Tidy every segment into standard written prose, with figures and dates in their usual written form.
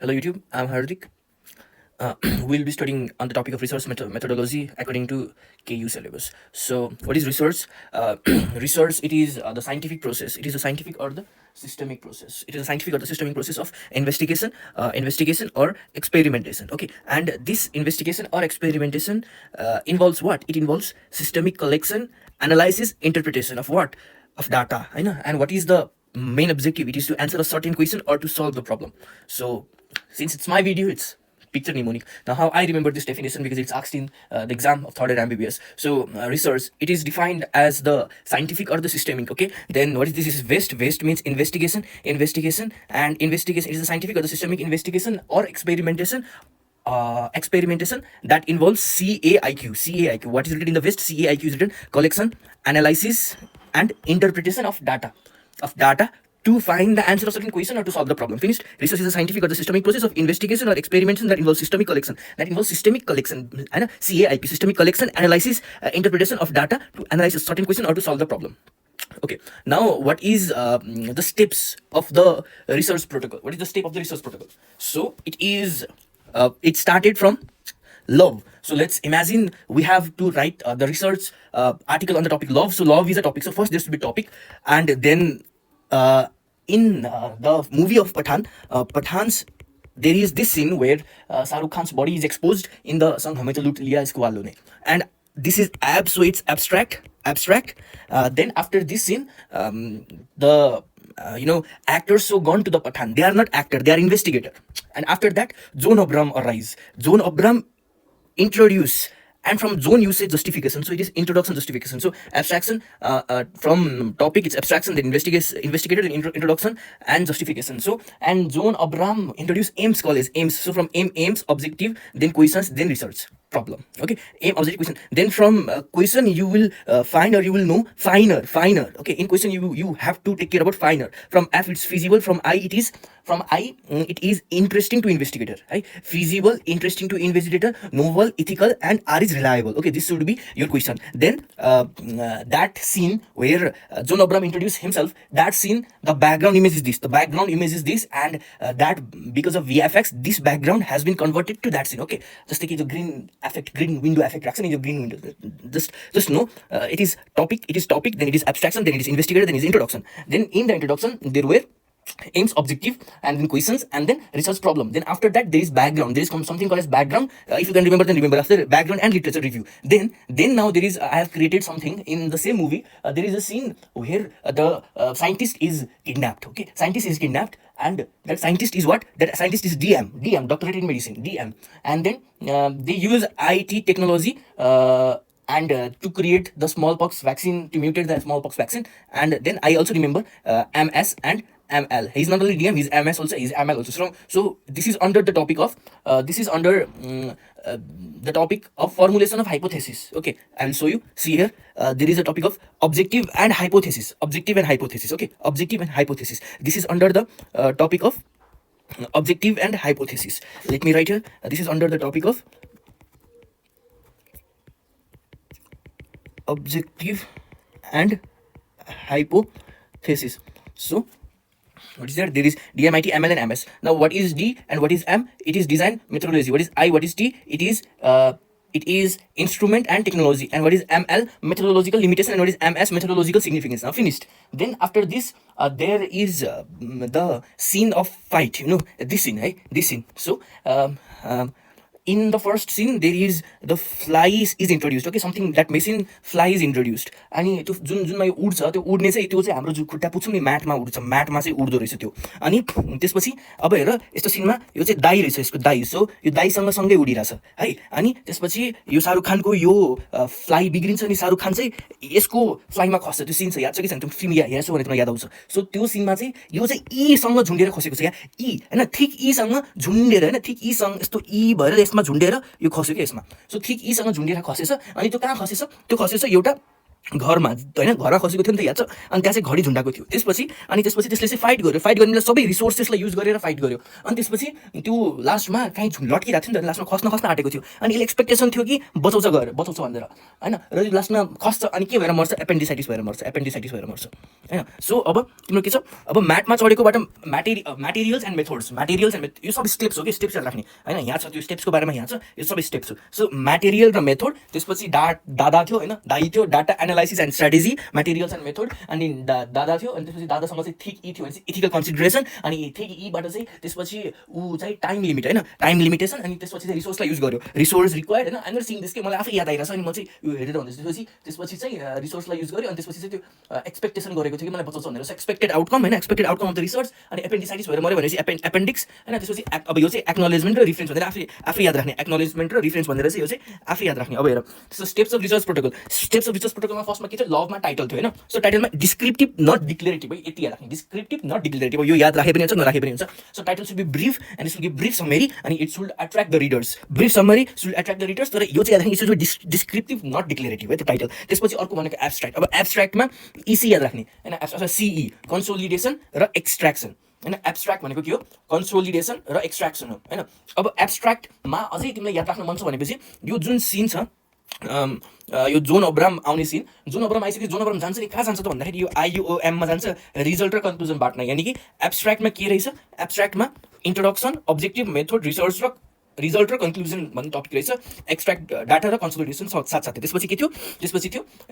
Hello YouTube, I'm Hardik. We'll be studying on the topic of research methodology according to KU syllabus. So, what is research? Research, it is the scientific process. It is a scientific or the systemic process. It is a scientific or the systemic process of investigation, investigation or experimentation. Okay, and this investigation or experimentation involves what? It involves systemic collection, analysis, interpretation of what? Of data. I know. And what is the main objective? It is to answer a certain question or to solve the problem. So, since it's my video, it's picture mnemonic. Now, how I remember this definition, because it's asked in the exam of third year MBBS. So, research, it is defined as the scientific or the systemic. Okay, then what is this? Is West. West means investigation, and investigation is the scientific or the systemic investigation or experimentation. Experimentation that involves CAIQ. CAIQ. What is written in the West? CAIQ is written collection, analysis, and interpretation of data. To find the answer of certain question or to solve the problem. Finished. Research is a scientific or the systemic process of investigation or experimentation that involves systemic collection. And CAIP, systemic collection, analysis, interpretation of data to analyze a certain question or to solve the problem. Okay. Now, what is the steps of the research protocol? What is the step of the research protocol? So it is. It started from love. So let's imagine we have to write the research article on the topic love. So love is a topic. So first there should be topic, and then in the movie of Pathan's, there is this scene where Shah Rukh Khan's body is exposed in the song Hame To Loot Liya Isko Walon Ne. And this is so it's abstract. Then after this scene, the actors so gone to the Pathan. They are not actor, they are investigator. And after that, Zone Abram arise. Zone Abram introduce, and from zone usage justification. So it is introduction justification. So abstraction from topic, it's abstraction, then investigator, then introduction and justification. So and Zone Abram introduce aims college aims. So from aims objective, then questions, then research problem. Okay, aim objective question. Then from question you will find or you will know finer. Okay, in question you have to take care about finer. From F it's feasible. From I it is. From I, it is interesting to investigator. Right? Feasible, interesting to investigator, novel, ethical, and R is reliable. Okay, this should be your question. Then that scene where John Abram introduced himself, that scene, the background image is this. The background image is this, and that because of VFX, this background has been converted to that scene. Okay, just take the green effect, green window effect, action in your green window. Just know it is topic. Then it is abstraction. Then it is investigator. Then it is introduction. Then in the introduction there were aims objective, and then questions, and then research problem. Then after that there is background. There is something called as background. If you can remember, then remember. After background and literature review, then now there is, I have created something in the same movie. There is a scene where the scientist is kidnapped. Okay, scientist is kidnapped, and that scientist is what? That scientist is DM, doctorate in medicine, DM. And then they use IT technology and to create the smallpox vaccine, to mutate the smallpox vaccine. And then I also remember MS and ML. He's not only DM, he's MS also, he's ML also. So this is under the topic of the topic of formulation of hypothesis. Okay, I will show you. See here, there is a topic of objective and hypothesis. Okay, objective and hypothesis. This is under the topic of objective and hypothesis. Let me write here. This is under the topic of objective and hypothesis. So what is there? There is DMIT, ML, and MS. Now, what is D and what is M? It is design methodology. What is I? What is T? It is instrument and technology. And what is ML? Methodological limitation. And what is MS? Methodological significance. Now, finished. Then after this, there is the scene of fight. This scene, right? This scene. So, in the first scene, there is the fly is introduced. Okay, something that machine fly is introduced. अनि त्यो जुनमा यो उड्छ, त्यो उड्ने चाहिँ त्यो चाहिँ हाम्रो जो खुट्टा पुच्छौँ नि म्याटमा उड्छ, म्याटमा चाहिँ उड्दो रहेछ त्यो. अनि त्यसपछि अब हेर यस्तो सिनमा यो चाहिँ दाई रहेछ, यसको दाई. सो यो दाईसँग सँगै उडिरहेछ है. अनि त्यसपछि यो शाहरुख खानको यो फ्लाइ बिग्रिन्छ नि, शाहरुख खान चाहिँ यसको फ्लाइमा खस्छ. त्यो सिन छ, याद छ कि छैन? त्यो फिल्म हेर्छौ भने तिमीलाई याद आउँछ. सो त्यो सिनमा चाहिँ यो चाहिँ ईसँग झुन्डेर खसेको छ. यहाँ ई हैन, ठिक ईसँग झुन्डेर, हैन, ठिक ईसँग यस्तो ई भएर यसमा झुन्डेर यो खस्यो कि यसमा. सो ठिक ईसँग झुन्डेर खसेछ. अनि त्यो कहाँ खसेछ? त्यो खसेछ एउटा घरमा होइन घरमा खसेको थियो नि त याद छ अनि त्यहाँ चाहिँ घडी झुन्डाएको थियो त्यसपछि त्यसले चाहिँ फाइट गर्यो फाइट गर्नेलाई सबै रिसोर्सेसलाई युज गरेर फाइट गर्यो अनि त्यसपछि त्यो लास्टमा काहीँ लड्किरहेको थियो नि त लास्टमा खस्न आँटेको थियो अनि यसले एक्सपेक्टेसन थियो कि बचाउँछ भनेर होइन र लास्टमा खस्छ अनि के भएर मर्छ एपेन्डिसाइटिस भएर मर्छ होइन सो अब तिम्रो के छ अब म्याटमा चढेकोबाट म्याटेरियल्स एन्ड मेथोड्स यो सब स्टेप्स हो कि स्टेप्स राख्ने होइन यहाँ छ त्यो स्टेप्सको बारेमा यहाँ छ यो सबै स्टेप्स हो सो म्याटेरियल र मेथोड त्यसपछि दादा थियो होइन दाई थियो data analysis and strategy materials and method अनि दादा थियो अनि त्यसपछि दादासँग चाहिँ थिक ई थियो भने चाहिँ इथिकल कन्सिडरेसन अनि थिक ईबाट चाहिँ त्यसपछि ऊ चाहिँ टाइम लिमिट होइन टाइम लिमिटेसन अनि त्यसपछि चाहिँ रिसोर्सलाई युज गर्यो रिसोर्स रिक्वायर्ड होइन आइम सिङ दिस के मलाई आफै याद आइरहेछ अनि म चाहिँ यो हेरेर भन्दैछु त्यसपछि चाहिँ रिसोर्सलाई युज गर्यो अनि त्यसपछि चाहिँ त्यो एक्सपेक्टेसन गरेको थियो कि मलाई बचाउँछ भनेर एक्सपेक्टेड आउटकम होइन expected outcome of the research अनि एपेन्डिसाइटिस भएर मऱ्यो भनेपछि एपेन्डिक्स होइन त्यसपछि अब यो चाहिँ एक्नोलेजमेन्ट र रिफरेन्स भनेर आफै याद राख्ने एक्नोलेजमेन्ट र रिफरेन्स भनेर चाहिँ यो चाहिँ आफै याद राख्ने अब हेर त्यसो स्टेप्स अफ रिसर्च प्रोटोकलमा फर्स्टमा के थियो लभमा टाइटल थियो होइन सो टाइटलमा डिस्क्रिप्टिभ नट डिक्लेरेटिभ है यति याद राख्ने डिस्क्रिप्टिभ नट डिक्लेरेटिभ यो याद राखे पनि हुन्छ नराखे पनि हुन्छ so title should be brief and it should be brief summary अनि it should attract the readers brief summary should attract the readers तर यो चाहिँ याद राख्ने it should be descriptive not declarative है त्यो टाइटल त्यसपछि अर्को भनेको एब्स्ट्र्याक्ट अब एब्स्ट्र्याक्टमा इसी याद राख्ने होइन सिई कन्सोलिडेसन र एक्सट्र्याक्सन होइन एब्स्ट्र्याक्ट भनेको के हो कन्सोलिडेसन र एक्सट्र्याक्सन हो होइन अब एब्स्ट्र्याक्टमा अझै तिमीलाई याद राख्न मन छ भनेपछि यो जुन सिन छ यो जोन अब्राम आउने सिन जोन अब्राम आइसक्यो जोन अब्राम जान्छ नि कहाँ जान्छ त भन्दाखेरि यो आइयुओएममा जान्छ रिजल्ट र कन्क्लुजन बाँड्न यानि कि एब्स्ट्र्याक्टमा के रहेछ एब्स्ट्र्याक्टमा इन्ट्रोडक्सन अब्जेक्टिभ मेथड रिसर्च र रिजल्ट र कन्क्लुजन भन्ने टपिक रहेछ एक्सट्र्याक्ट डाटा र कन्सोलिडेसन साथसाथै त्यसपछि के थियो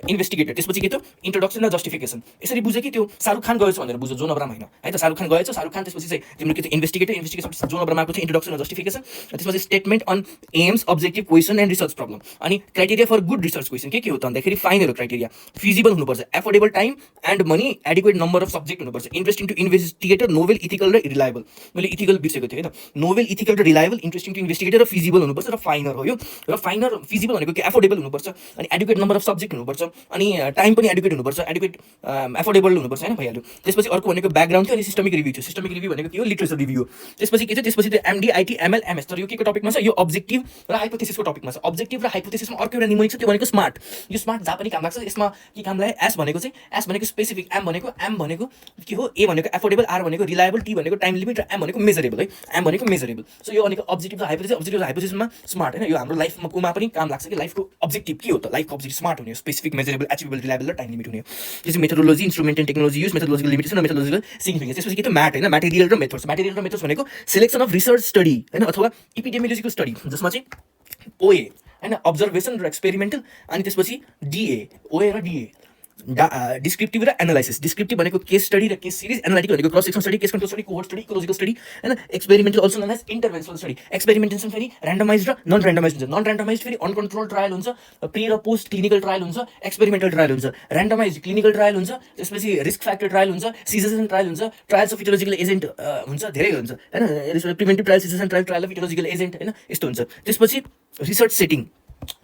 इन्भेस्टिगेटर त्यसपछि के थियो इन्ट्रोडक्सन र जस्टिफिकेसन यसरी बुझ्यो कि त्यो शाहरुख खान गएछ भनेर बुझ्यो जोन अब्राम होइन है त शाहरुख खान गएछ शाहरुख खान त्यसपछि चाहिँ तिम्रो के थियो इन्भेस्टिगेसन जोन अब्रामको थियो इन्ट्रोडक्सन र जस्टिफिकेसन त्यसपछि statement on aims objective question and research problem अनि criteria for good research question के हो त भन्दाखेरि फाइनल क्राइटेरिया फिजिबल हुनुपर्छ affordable time and money adequate number of subject हुनुपर्छ interesting to investigator novel ethical र रिलायबल मैले इथिकल बिर्सेको थिएँ होइन नोभेल इथिकल र रिलायबल इन्ट्रेस्टिङ टु इन्भेस्टिगेटर र फिजिबल हुनुपर्छ र फाइनर हो यो र फाइनर फिजिबल भनेको के एफोर्डेबल हुनुपर्छ अनि एडुकेट नम्बर अफ सब्जेक्ट हुनुपर्छ अनि टाइम पनि एडुकेट हुनुपर्छ एडुकेट एफोर्डेबल हुनुपर्छ होइन भइहाल्यो त्यसपछि अर्को भनेको ब्याकग्राउन्ड थियो अनि सिस्टमिक रिभ्यू थियो सिस्टमिक रिभ्यू भनेको के हो लिटरेचर रिभ्यू त्यसपछि के थियो त्यसपछि त्यो एमडी आइटी एमएल एमएस तर यो के को टपिकमा छ यो अब्जेक्टिभ र हाइपोथेसिसको टपिकमा छ अब्जेक्टिभ र हाइपोथेसिसमा अर्को एउटा निमोनिक छ त्यो भनेको स्मार्ट यो स्मार्ट जहाँ पनि काम लाग्छ यसमा के काम लाग्यो एस भनेको स्पेसिफिक एम भनेको के हो ए भनेको एफोर्डेबल आर भनेको रिलायबल टी भनेको टाइम लिमिट र एम भनेको मेजरेबल है एम भनेको मेजरेबल सो यो भनेको अब्जेक्टिभ र हाइपोथेसिसमा स्मार्ट होइन यो हाम्रो लाइफमा कुमा पनि काम लाग्छ कि लाइफको अब्जेक्टिभ के हो त लाइफको अब्जेक्टिभ स्मार्ट हुने स्पेसिफिक मेजरेबल एचिभेबल रिलायबल र टाइम लिमिट हुने त्यो चाहिँ methodology instrument and technology use methodological limitation र मेथोडोलोजिकल सिग्निफिकेन्स त्यसपछि के त म्याट होइन म्याटेरियल र मेथोड्स भनेको सेलेक्सन अफ रिसर्च स्टडी होइन अथवा इपिडेमियोलोजिकल स्टडी जसमा चाहिँ ओए होइन अब्जर्भेसन र एक्सपेरिमेन्टल अनि त्यसपछि डिए ओए र डिए डिस्क्रिप्टिभ र एनालाइसिस डिस्क्रिप्टिभ भनेको केस स्टडी र केस सिरिज एनालाइटिकल भनेको cross section study case control study cohort study ecological study होइन experimental also known as इन्टरभेन्सनल study experimentation फेरि र्यान्डमाइज र नन र्यान्डमाइज हुन्छ नन र्यान्डमाइज फेरि अनकन्ट्रोल ट्रायल हुन्छ प्री र पोस्ट क्लिनिकल ट्रायल हुन्छ एक्सपेरिमेन्टल ट्रायल हुन्छ र्यान्डमाइज क्लिनिकल ट्रायल हुन्छ त्यसपछि रिस्क फ्याक्टर ट्रायल हुन्छ सिजेसन ट्रायल हुन्छ ट्रायल्स अफ फिटोलोजिकल एजेन्ट हुन्छ धेरै हुन्छ होइन preventive trial cessation trial of phytological agent होइन यस्तो हुन्छ त्यसपछि रिसर्च सेटिङ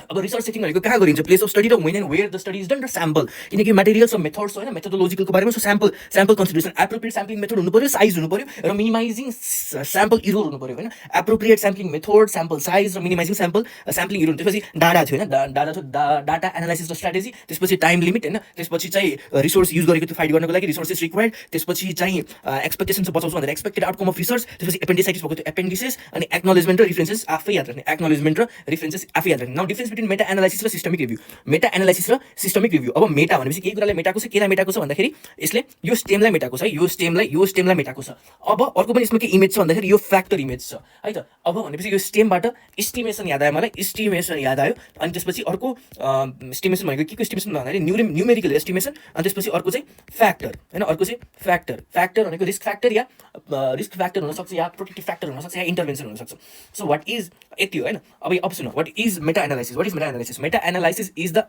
अब रिसर्च सेटिङ भनेको कहाँ गरिन्छ प्लेस अफ स्टडी र when and where the study is done र स्याम्पल किनकि मेटेरियल्स र मेथड्स होइन मेथोडोलोजिकलको बारेमा so sample consideration appropriate sampling method हुनु पऱ्यो साइज हुनु पऱ्यो र मिनिमाइजिङ स्याम्पल इरोर हुनु पऱ्यो होइन appropriate sampling method sample size र मिनिमाइजिङ स्याम्पलिङ इरोर त्यसपछि डाटा थियो होइन डाटा एनालाइसिस र स्ट्राटेजी त्यसपछि टाइम लिमिट होइन त्यसपछि चाहिँ रिसोर्स युज गरेको थियो फाइट गर्नको लागि रिसोर्सेस रिक्वायर्ड त्यसपछि चाहिँ एक्सपेक्टेसन चाहिँ बचाउँछ भनेर एक्सपेक्टेड आउटकम अफ रिसर्च त्यसपछि एपेन्डिसाइटिस भएको थियो एपेन्डिसेस अनि एक्नोलेजमेन्ट र रिफरेन्सेस आफै याद राख्ने एक्नोलेजमेन्ट र रिफरेन्सेस आफै याद राख्ने नाउ डिफरेन्स बिट्विन मेटा एनालाइसिस र सिस्टमिक रिभ्यू मेटा एनालाइसिस र सिस्टमिक रिभ्यू अब मेटा भनेपछि केही कुरालाई मेटाको छ केलाई मेटाको छ भन्दाखेरि यसले यो स्टेमलाई मेटाको छ है यो स्टेमलाई मेटाको छ अब अर्को पनि यसमा के इमेज छ भन्दाखेरि यो फ्याक्टर इमेज छ है त अब भनेपछि यो स्टेमबाट इस्टिमेसन याद आयो मलाई इस्टिमेसन याद आयो अनि त्यसपछि अर्को इस्टिमेसन भनेको के को इस्टिमेसन भन्दाखेरि न्युमेरिकल एस्टिमेसन अनि त्यसपछि अर्को चाहिँ फ्याक्टर होइन अर्को चाहिँ फ्याक्टर भनेको रिस्क फ्याक्टर हुनसक्छ या प्रोटेक्टिभ फ्याक्टर हुनसक्छ या इन्टरभेन्सन हुनसक्छ सो वाट इज यति हो होइन अब यो option what is meta analysis what is meta analysis meta analysis is the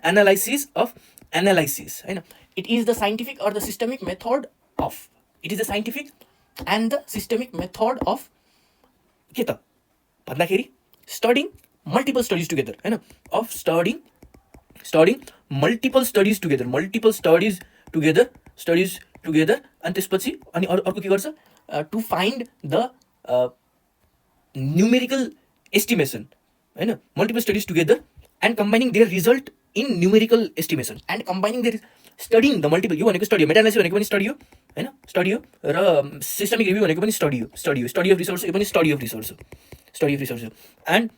analysis of analysis होइन it is the scientific or the systemic method of it is the scientific and the systemic method of के त भन्दाखेरि studying multiple studies together होइन of studying multiple studies together अनि त्यसपछि अनि अर्को के गर्छ to find the numerical estimation होइन multiple studies together and combining their result in numerical estimation and combining their studying the multiple, यो भनेको स्टडी हो, मेटा एनालाइसिस भनेको पनि स्टडी हो होइन, स्टडी हो, र सिस्टमिक रिभ्यू भनेको पनि स्टडी हो, स्टडी अफ रिसोर्स, यो पनि स्टडी अफ रिसोर्स हो, study of resources, and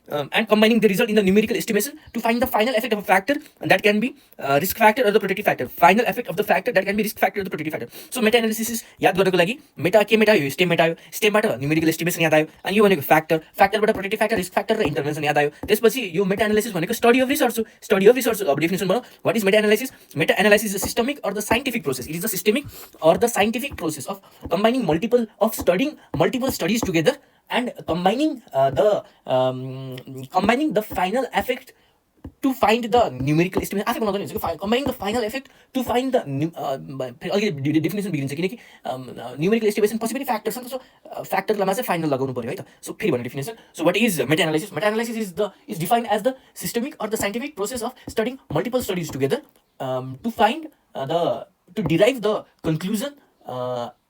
combining the result in the numerical estimation to find the final effect of a factor that can be risk factor or the protective factor, final effect of the factor that can be risk factor or the protective factor. So meta analysis is याद गर्नको लागि मेटा के मेटा यो stem मेटा आयो, स्टेमबाट numerical estimation याद आयो, अनि यो भनेको फ्याक्टर, फ्याक्टरबाट प्रोटेक्टिभ फ्याक्टर, रिस्क फ्याक्टर र इन्टरभेन्सन याद आयो। त्यसपछि यो मेटा एनालाइसिस भनेको स्टडी अफ रिसर्च हो, स्टडी अफ रिसर्च। अब डेफिनेसन बनाऊ, what is meta analysis? Meta analysis is a systemic or the scientific process, it is the systemic or the scientific process of combining multiple studies together and combining the final effect to find the numerical estimation. आफै बनाउँदैन हुन्छ, combining the final effect to find the अलिकति definition बिग्रिन्छ किनकि numerical estimation पछि पनि factor छ नि त, सो फ्याक्टरमा चाहिँ फाइनल लगाउनु पर्यो है त। सो फेरि भन्ने definition, so what is meta analysis? Meta analysis is defined as the systemic or the scientific process of studying multiple studies together to find to derive the conclusion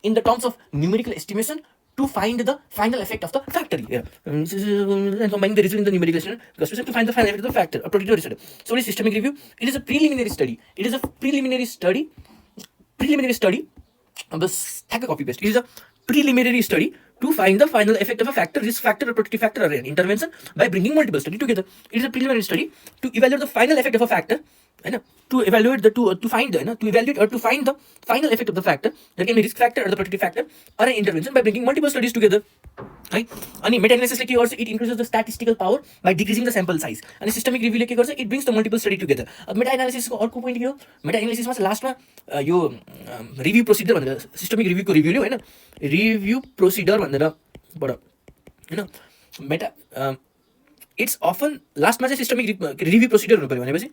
in the terms of numerical estimation to find the final effect of the factor. And combining the result in the numerical estimation to find the final effect of the factor, a particular result. So, what is systemic review? It is a preliminary study. It is a preliminary study of the copy paste. It is a preliminary study to find the final effect of a factor, risk factor, or protective factor, or an intervention by bringing multiple studies together. It is a preliminary study to evaluate the final effect of a factor, to evaluate to find the final effect of the factor that can be risk factor or the protective factor or an intervention by bringing multiple studies together. Right? And meta-analysis के गर्छ, it increases the statistical power by decreasing the sample size. And systemic review के गर्छ, it brings the multiple study together. अब meta-analysis को अर्को point के हो, meta-analysis मा चाहिँ लास्टमा यो रिभ्यू प्रोसिडर भनेर सिस्टमिक रिभ्यू को रिभ्यू लियो हैन, रिभ्यू प्रोसिडर भनेर बडा हैन, मेटा इट्स अफन लास्टमा चाहिँ सिस्टमिक रिभ्यू प्रोसिडर हुनु पर्यो भनेपछि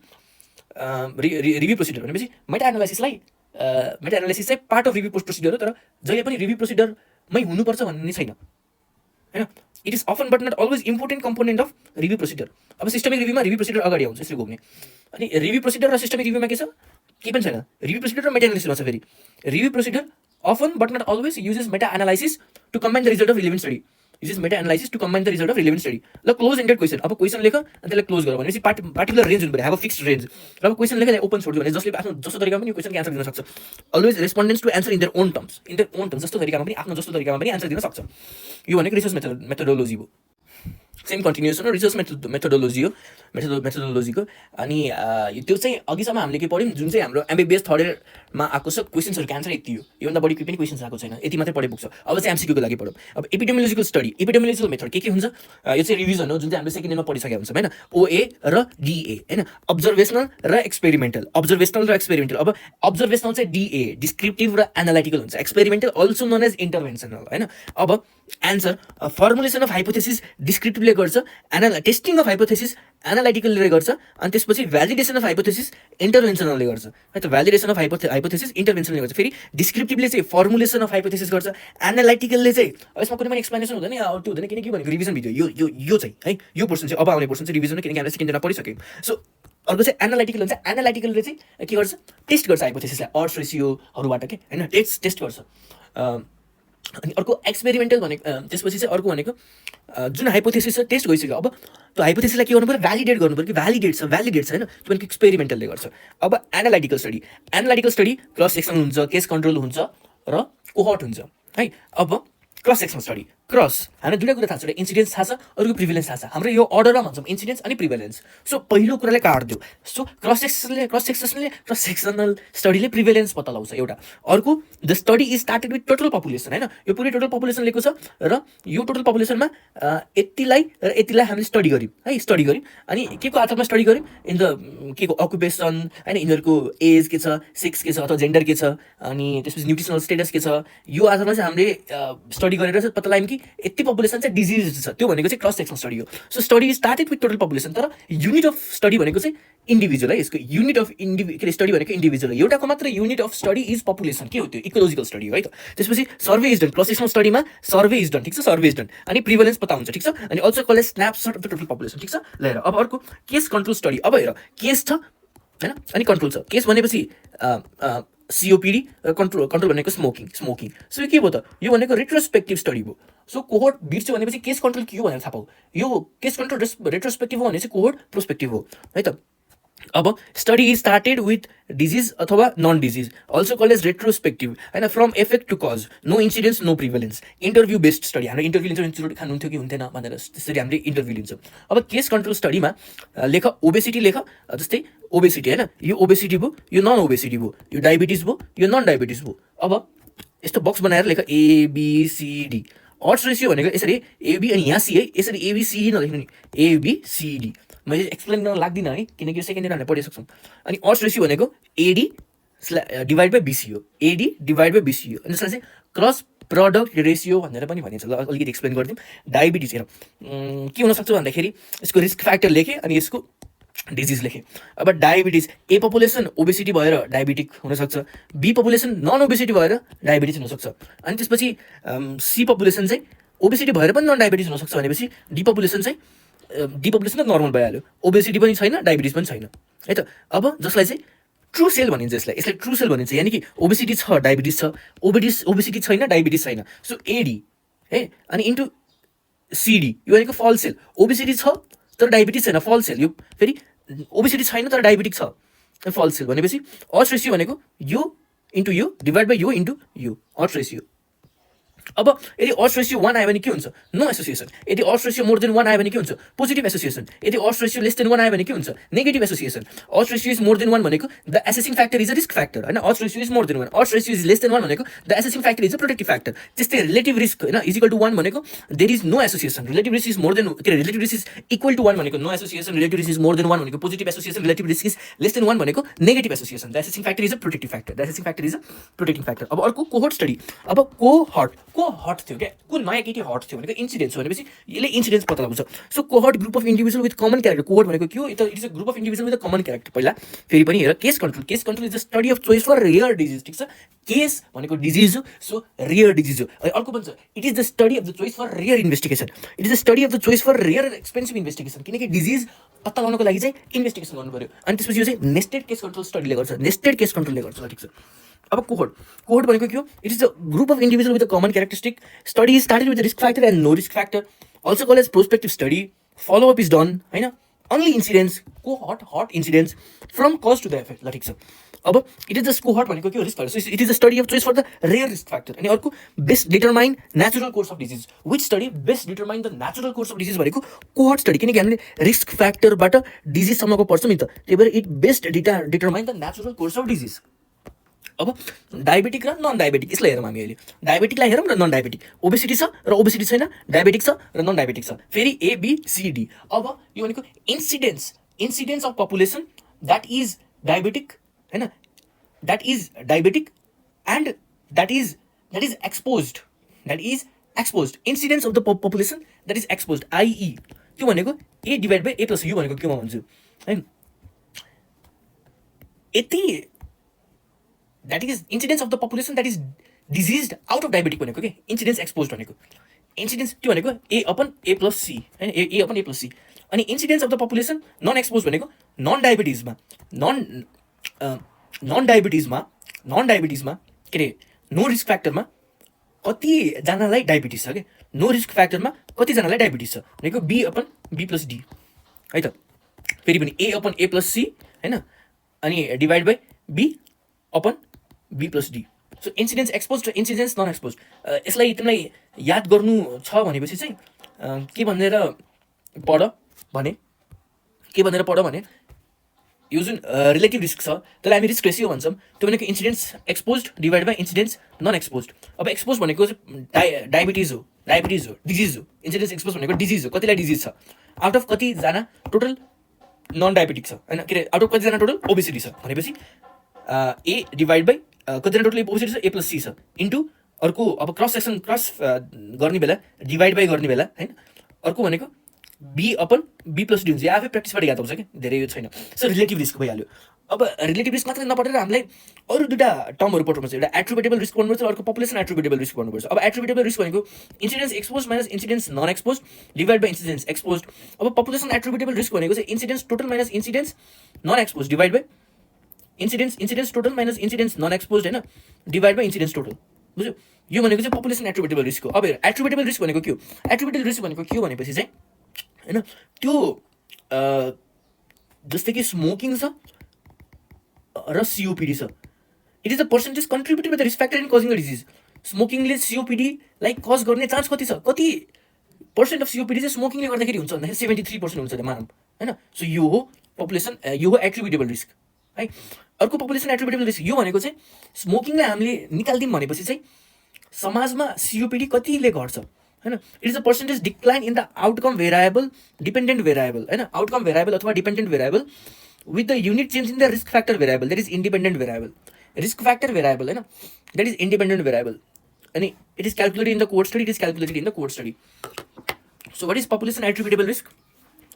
रिभ्यू प्रोसिडर भनेपछि मेटा एनालाइसिस चाहिँ पार्ट अफ रिभ्यू प्रोसिडर हो, तर जहिले पनि रिभ्यू प्रोसिडरमै हुनुपर्छ भन्ने छैन हैन। It is often but not always important component of review procedure. अब सिस्टमिक रिभ्यूमा रिभ्यू प्रोसिडर अगाडि आउँछ यसरी घुम्ने, अनि रिभ्यू प्रोसिडर र सिस्टमिक रिभ्यूमा के छ, के पनि छैन। रिभ्यू प्रोसिडर र मेटा एनालाइसिसमा छ फेरि, review procedure often but not always uses meta analysis to combine the result of relevant study, uses meta analysis to combine the result of relevant study. ल क्लोज एन्डेड क्वेसन, अब question लेख अनि त्यसलाई close गर भनेपछि particular range हुनु पर्यो, have a fixed range. र अब क्वेसन लेखेर ओपन छोड्दियो भने जसले आफ्नो जस्तो तरिकामा पनि क्वेसनको आन्सर दिन सक्छ। Always respondents to answer in their own terms, जस्तो तरिकामा पनि आफ्नो जस्तो तरिकामा पनि आन्सर दिन सक्छ। यो भनेको रिसर्च मेथोडोलोजी हो, सेम कन्टिन्युएसन हो, रिसर्च मेथोडोलोजी हो, मेथोडोलोजीको। अनि त्यो चाहिँ अघिसम्म हामीले के पढ्यौँ, जुन चाहिँ हाम्रो MBBS थर्ड इयरमा आएको छ क्वेसन्सहरूको आन्सर यति हो, योभन्दा बढी पनि क्वेसन्स आएको छैन, यति मात्रै पढे पुग्छ। अब चाहिँ MCQ को लागि पढौँ। अब एपिडेमियोलोजिकल स्टडी, एपिडेमियोलोजिकल मेथड के हुन्छ, यो चाहिँ रिभिजन हो जुन चाहिँ हामीले सेकेन्ड इयरमा पढिसकेका हुन्छौँ हैन, OA र DA हैन, अब्जर्भेसनल र एक्सपेरिमेन्टल। अब अब्जर्भेसनल चाहिँ DA डिस्क्रिप्टिभ र एनालाइटिकल हुन्छ, एक्सपेरिमेन्टल अल्सो नोन एज इन्टरभेन्सनल हैन। अब एन्सर फर्मुलेसन अफ हाइपोथेसिस डिस्क्रिप्टिभले गर्छ, टेस्टिङ अफ हाइपोथेसिस एनालाइटिकलले गर्छ, अनि त्यसपछि भ्यालिडेसन अफ हाइपोथेसिस इन्टरभेन्सनलले गर्छ है त। भ्यालिडेसन अफ हाइपोथेसिस इन्टरभेन्सनले गर्छ, फेरि डिस्क्रिप्टिभले चाहिँ फर्मुलेसन अफ हाइपोथेसिस गर्छ, एनालाइटिकलले चाहिँ यसमा कुनै पनि एक्सप्लेनेसन हुँदैन त्यो हुँदैन, किनकि भनेको रिभिजन भिडियो यो चाहिँ है, यो पोर्सन चाहिँ अब आउने पोर्सन चाहिँ रिभिजन हो, किनकि हामीले सेकेन्ड इयरमा पढिसक्यौँ। सो अर्को चाहिँ एनालाइटिकल हुन्छ, एनालाइटिकलले चाहिँ के गर्छ, टेस्ट गर्छ हाइपोथेसिसलाई अड्स रेसियोहरूबाट के हैन, टेस्ट गर्छ। अनि अर्को एक्सपेरिमेन्टल भनेको, त्यसपछि चाहिँ अर्को भनेको जुन हाइपोथेसिस छ टेस्ट गइसक्यो, अब त्यो हाइपोथेसिसलाई के गर्नु पर्यो, भ्यालिडेट गर्नु पर्यो कि भ्यालिडेट छ हैन, त्यो भनेको एक्सपेरिमेन्टलले गर्छ। अब एनालाइटिकल स्टडी क्रस सेक्सन हुन्छ, केस कन्ट्रोल हुन्छ र कोहर्ट हुन्छ है। अब क्रस सेक्सन स्टडी, हामीलाई दुईवटा कुरा थाहा छ, एउटा इन्सिडेन्स थाहा छ, अर्को प्रिभिलेन्स थाहा छ। हाम्रो यो अर्डरमा भन्छौँ इन्सिडेन्स अनि प्रिभिलेन्स। सो पहिलो कुराले काट्दियो, सो क्रस सेक्सनल स्टडीले प्रिभिलेन्स पत्ता लगाउँछ एउटा। अर्को the study is started with total population हैन, यो पुरै टोटल पपुलेसन लिएको छ र यो टोटल पपुलेसनमा यतिलाई हामीले स्टडी गर्यौँ अनि के को आधारमा स्टडी गर्यौँ, इन द के को अकुपेसन हैन, यिनीहरूको एज के छ, सेक्स के छ अथवा जेन्डर के छ, अनि त्यसपछि न्युट्रिसनल स्टेटस के छ, यो आधारमा चाहिँ हामीले स्टडी गरेर पत्ता लगायौँ कि यति पपुलेसन चाहिँ डिजिज छ, त्यो भनेको चाहिँ क्रस सेक्सन स्टडी हो। So study started with total population, तर युनिट अफ स्टडी भनेको चाहिँ इन्डिभिजुअल है, यसको युनिट अफ स्टडी भनेको इन्डिभिजुअल हो, एउटाको मात्र unit of study is population, के हो त्यो इकोलोजिकल स्टडी हो है त। त्यसपछि survey is done, cross sectional स्टडीमा सर्वे इज डन, ठिक छ, सर्वे इज डन, अनि प्रिभलेन्स पत्ता हुन्छ, ठिक छ, अनि also college snapshot of the total population, ठिक छ। लिएर अब अर्को केस कन्ट्रोल स्टडी। अब हेर केस छ हैन, अनि कन्ट्रोल छ। केस भनेपछि COPD र कन्ट्रोल भनेको स्मोकिङ। सो यो के भयो त, यो भनेको रेट्रोस्पेक्टिभ स्टडी भयो। सो कोहोर्ट बिर्स्यो भनेपछि केस कन्ट्रोल के हो भनेर थाहा पाऊ, यो केस कन्ट्रोल रेट्रोस्पेक्टिभ हो भने चाहिँ कोहोर्ट प्रोस्पेक्टिभ हो है त। अब study is started with disease अथवा non disease also call as retrospective होइन from effect to cause no incidence no prevalence interview based study हाम्रो इन्टरभ्यू लिन्छौँ चुरोट खानुहुन्थ्यो कि हुन्थेन भनेर त्यसरी हामीले इन्टरभ्यू लिन्छौँ अब केस कन्ट्रोल स्टडीमा लेख ओबेसिटी लेख जस्तै ओबेसिटी होइन यो ओबेसिटी भयो यो नन ओबेसिटी भयो यो डायबिटिज भयो यो नन डायबिटिज भयो अब यस्तो बक्स बनाएर लेख एबिसिडी अड्स रेसियो भनेको यसरी एबी अनि यहाँ सी है यसरी एबिसिडी नलेख्नु नि एबिसिडी मैले एक्सप्लेन गर्न लाग्दिनँ है किनकि सेकेन्ड इयर हामीले पढिसक्छौँ अनि अड्स रेसियो भनेको एडी डिभाइड बाई बिसी हो एडी डिभाइड बाई बिसी हो अनि त्यसलाई चाहिँ क्रस प्रडक्ट रेसियो भनेर पनि भनिन्छ ल अलिकति एक्सप्लेन गरिदिउँ डायबिटिज हेरौँ के हुनसक्छ भन्दाखेरि यसको रिस्क फ्याक्टर लेखेँ अनि यसको डिजिज लेखेँ अब डायबिटिज ए पपुलेसन ओबेसिटी भएर डायबिटिक हुनसक्छ बी पपुलेसन नन ओबेसिटी भएर डायबिटिज हुनसक्छ अनि त्यसपछि सी पपुलेसन चाहिँ ओबेसिटी भएर पनि नन डायबिटिज हुनसक्छ भनेपछि डी पपुलेसन चाहिँ डी पपुलेसन त नर्मल भइहाल्यो ओबेसिटी पनि छैन डायबिटिज पनि छैन है त अब जसलाई चाहिँ ट्रु सेल भनिन्छ यसलाई ट्रु सेल भनिन्छ यानि कि ओबेसिटी छ डायबिटिज छ ओबेसिटी छैन डायबिटिज छैन सो एडी है अनि इन्टु सिडी यो भनेको फल सेल ओबेसिटी छ तर डायबिटिज छैन फल सेल यो फेरि ओबेसिटी छैन तर डायबिटिक छ फल सेल भनेपछि अड्स रेसियो भनेको यो इन्टु यो डिभाइड बाई यो इन्टु यो अड्स रेसियो अब यदि अड्स रेसियो 1 आयो भने के हुन्छ नो एसोसिएसन यदि अड्स रेसियो मोर देन 1 आयो भने के हुन्छ पोजिटिभ एसोसिएसन यदि अड्स रेसियो लेस देन 1 आयो भने के हुन्छ negative association odds ratio is more than 1 भनेको the assessing factor is a risk factor होइन odds ratio is more than 1 odds ratio is less than 1 भनेको the assessing factor is a protective factor त्यस्तै relative risk होइन is equal to 1 भनेको there is no association relative risk is more than relative risk is equal to 1 भनेको no association relative risk is more than 1 भनेको positive association relative risk is less than 1 भनेको negative association the assessing factor is a protective factor the assessing factor is a protecting factor अब अर्को cohort study अब cohort थियो क्या कुन नयाँ केटी हट थियो भनेको इन्सिडेन्स हो भनेपछि यसले इन्सिडेन्स पत्ता लगाउँछ so cohort group of individual with common character cohort भनेको के हो it is a group of individual with a common character पहिला फेरि पनि हेर case control is the study of choice for rare disease ठिक छ केस भनेको डिजिज हो सो रियर डिजिज हो अर्को भन्छ it is the study of the choice for rare investigation it is the study of the choice for rare expensive investigation किनकि disease पत्ता लगाउनको लागि चाहिँ इन्भेस्टिगेसन गर्नु पऱ्यो अनि त्यसपछि यो चाहिँ नेस्टेड केस कन्ट्रोल स्टडीले गर्छ नेस्टेड केस कन्ट्रोलले गर्छ ठिक छ अब कोहर्ट भनेको के हो it is a group of individual with a common characteristic study is started with risk factor and no risk factor also call as prospective study follow up is done होइन only incidence hot incidence from cause to the effect ल ठिक छ अब it is the cohort भनेको के हो risk factor it is the study of choice for the rare risk factor अनि अर्को best determine natural course of disease which study best determine the natural course of disease भनेको cohort study किनकि हामीले risk फ्याक्टरबाट डिजिजसम्मको पढ्छौँ नि त त्यही भएर it best determine the natural course of disease अब डायबेटिक र नन डायबेटिक यसलाई हेरौँ हामी अहिले डायबेटिकलाई हेरौँ र नन डायबेटिक ओबेसिटी छ र ओबेसिटी छैन डायबेटिक छ र नन डायबेटिक छ फेरि एबिसिडी अब यो भनेको incidence of population that is diabetic होइन that is diabetic and that is exposed incidence of the population that is exposed i e त्यो भनेको A divide by A plus U भनेको के म भन्छु है यति that is incidence of the population that is disease out of diabetic भनेको के इन्सिडेन्स एक्सपोज भनेको इन्सिडेन्स त्यो भनेको A upon A plus C होइन A upon A plus C अनि incidence of the population non expose भनेको non डायबिटिजमा के अरे नो रिस्क फ्याक्टरमा कतिजनालाई डायबिटिज छ क्या नो रिस्क फ्याक्टरमा कतिजनालाई डायबिटिज छ भनेको B upon B plus D है त फेरि पनि A upon A plus C होइन अनि divide by B upon B plus D so incidence expose र इन्सिडेन्स नन एक्सपोज यसलाई तिमीलाई याद गर्नु छ भनेपछि चाहिँ के भनेर पढ भने यो जुन रिलेटिभ रिस्क छ त्यसलाई हामी रिस्क रेसियो भन्छौँ त्यो भनेको incidence expose divide by incidence non expose अब एक्सपोज भनेको डायबिटिज हो डिजिज हो इन्सिडेन्स एक्सपोज भनेको डिजिज हो कतिलाई डिजिज छ आउट अफ कतिजना टोटल नन डायबिटिक छ होइन के अरे आउट अफ कतिजना टोटल ओबेसिटी छ भनेपछि ए डिभाइड बाई कतिजना टोटल ओबेसिटी छ ए प्लस सी छ इन्टु अर्को अब क्रस गर्ने बेला डिभाइड बाई गर्ने बेला होइन अर्को भनेको B upon B plus D हुन्छ यो आफै प्र्याक्टिसबाट याद आउँछ कि धेरै यो छैन सो रिलेटिभ रिस्क भइहाल्यो अब रिलेटिभ रिस्क मात्रै नपढेर हामीलाई अरू दुईवटा टर्महरू पढ्नुपर्छ एउटा एट्रिब्युटेबल रिस्क पढ्नुपर्छ अर्को पपुलेसन एट्रिब्युटेबल रिस्क पढ्नुपर्छ अब एट्रिब्युटेबल रिस्क भनेको incidence expose minus incidence non expose divide by incidence expose अब पपुलेसन एट्रिब्युटेबल रिस्क भनेको चाहिँ incidence total minus incidence non expose divide by incidence total minus incidence non expose होइन divide by incidence total बुझ्यो यो भनेको चाहिँ population attributable risk हो अब एट्रिब्युटेबल रिस्क भनेको के हो एट्रिब्युटेबल रिस्क भनेको के हो भनेपछि चाहिँ होइन त्यो जस्तै कि स्मोकिङ छ र COPD छ. It is the percentage contributed by the risk factor in causing a disease. स्मोकिङले COPD-लाई कज गर्ने चान्स कति छ, कति % अफ COPD चाहिँ स्मोकिङले गर्दाखेरि हुन्छ भन्दाखेरि 73% हुन्छ मानौँ हैन. सो यो हो पपुलेसन, यो हो एट्रिब्युटेबल रिस्क है. अर्को पपुलेसन एट्रिब्युटेबल रिस्क यो भनेको चाहिँ स्मोकिङलाई हामीले निकाल्दियौँ भनेपछि चाहिँ समाजमा COPD कतिले घट्छ हैन. It is a percentage decline in the outcome variable, dependent variable हैन. आउटकम भेरिएबल अथवा dependent variable with the unit change in the risk factor variable, that is independent variable. Risk factor variable हैन, that is independent variable. अनि it is calculated in the code study, it is calculated in the code study. So what is population attributable risk?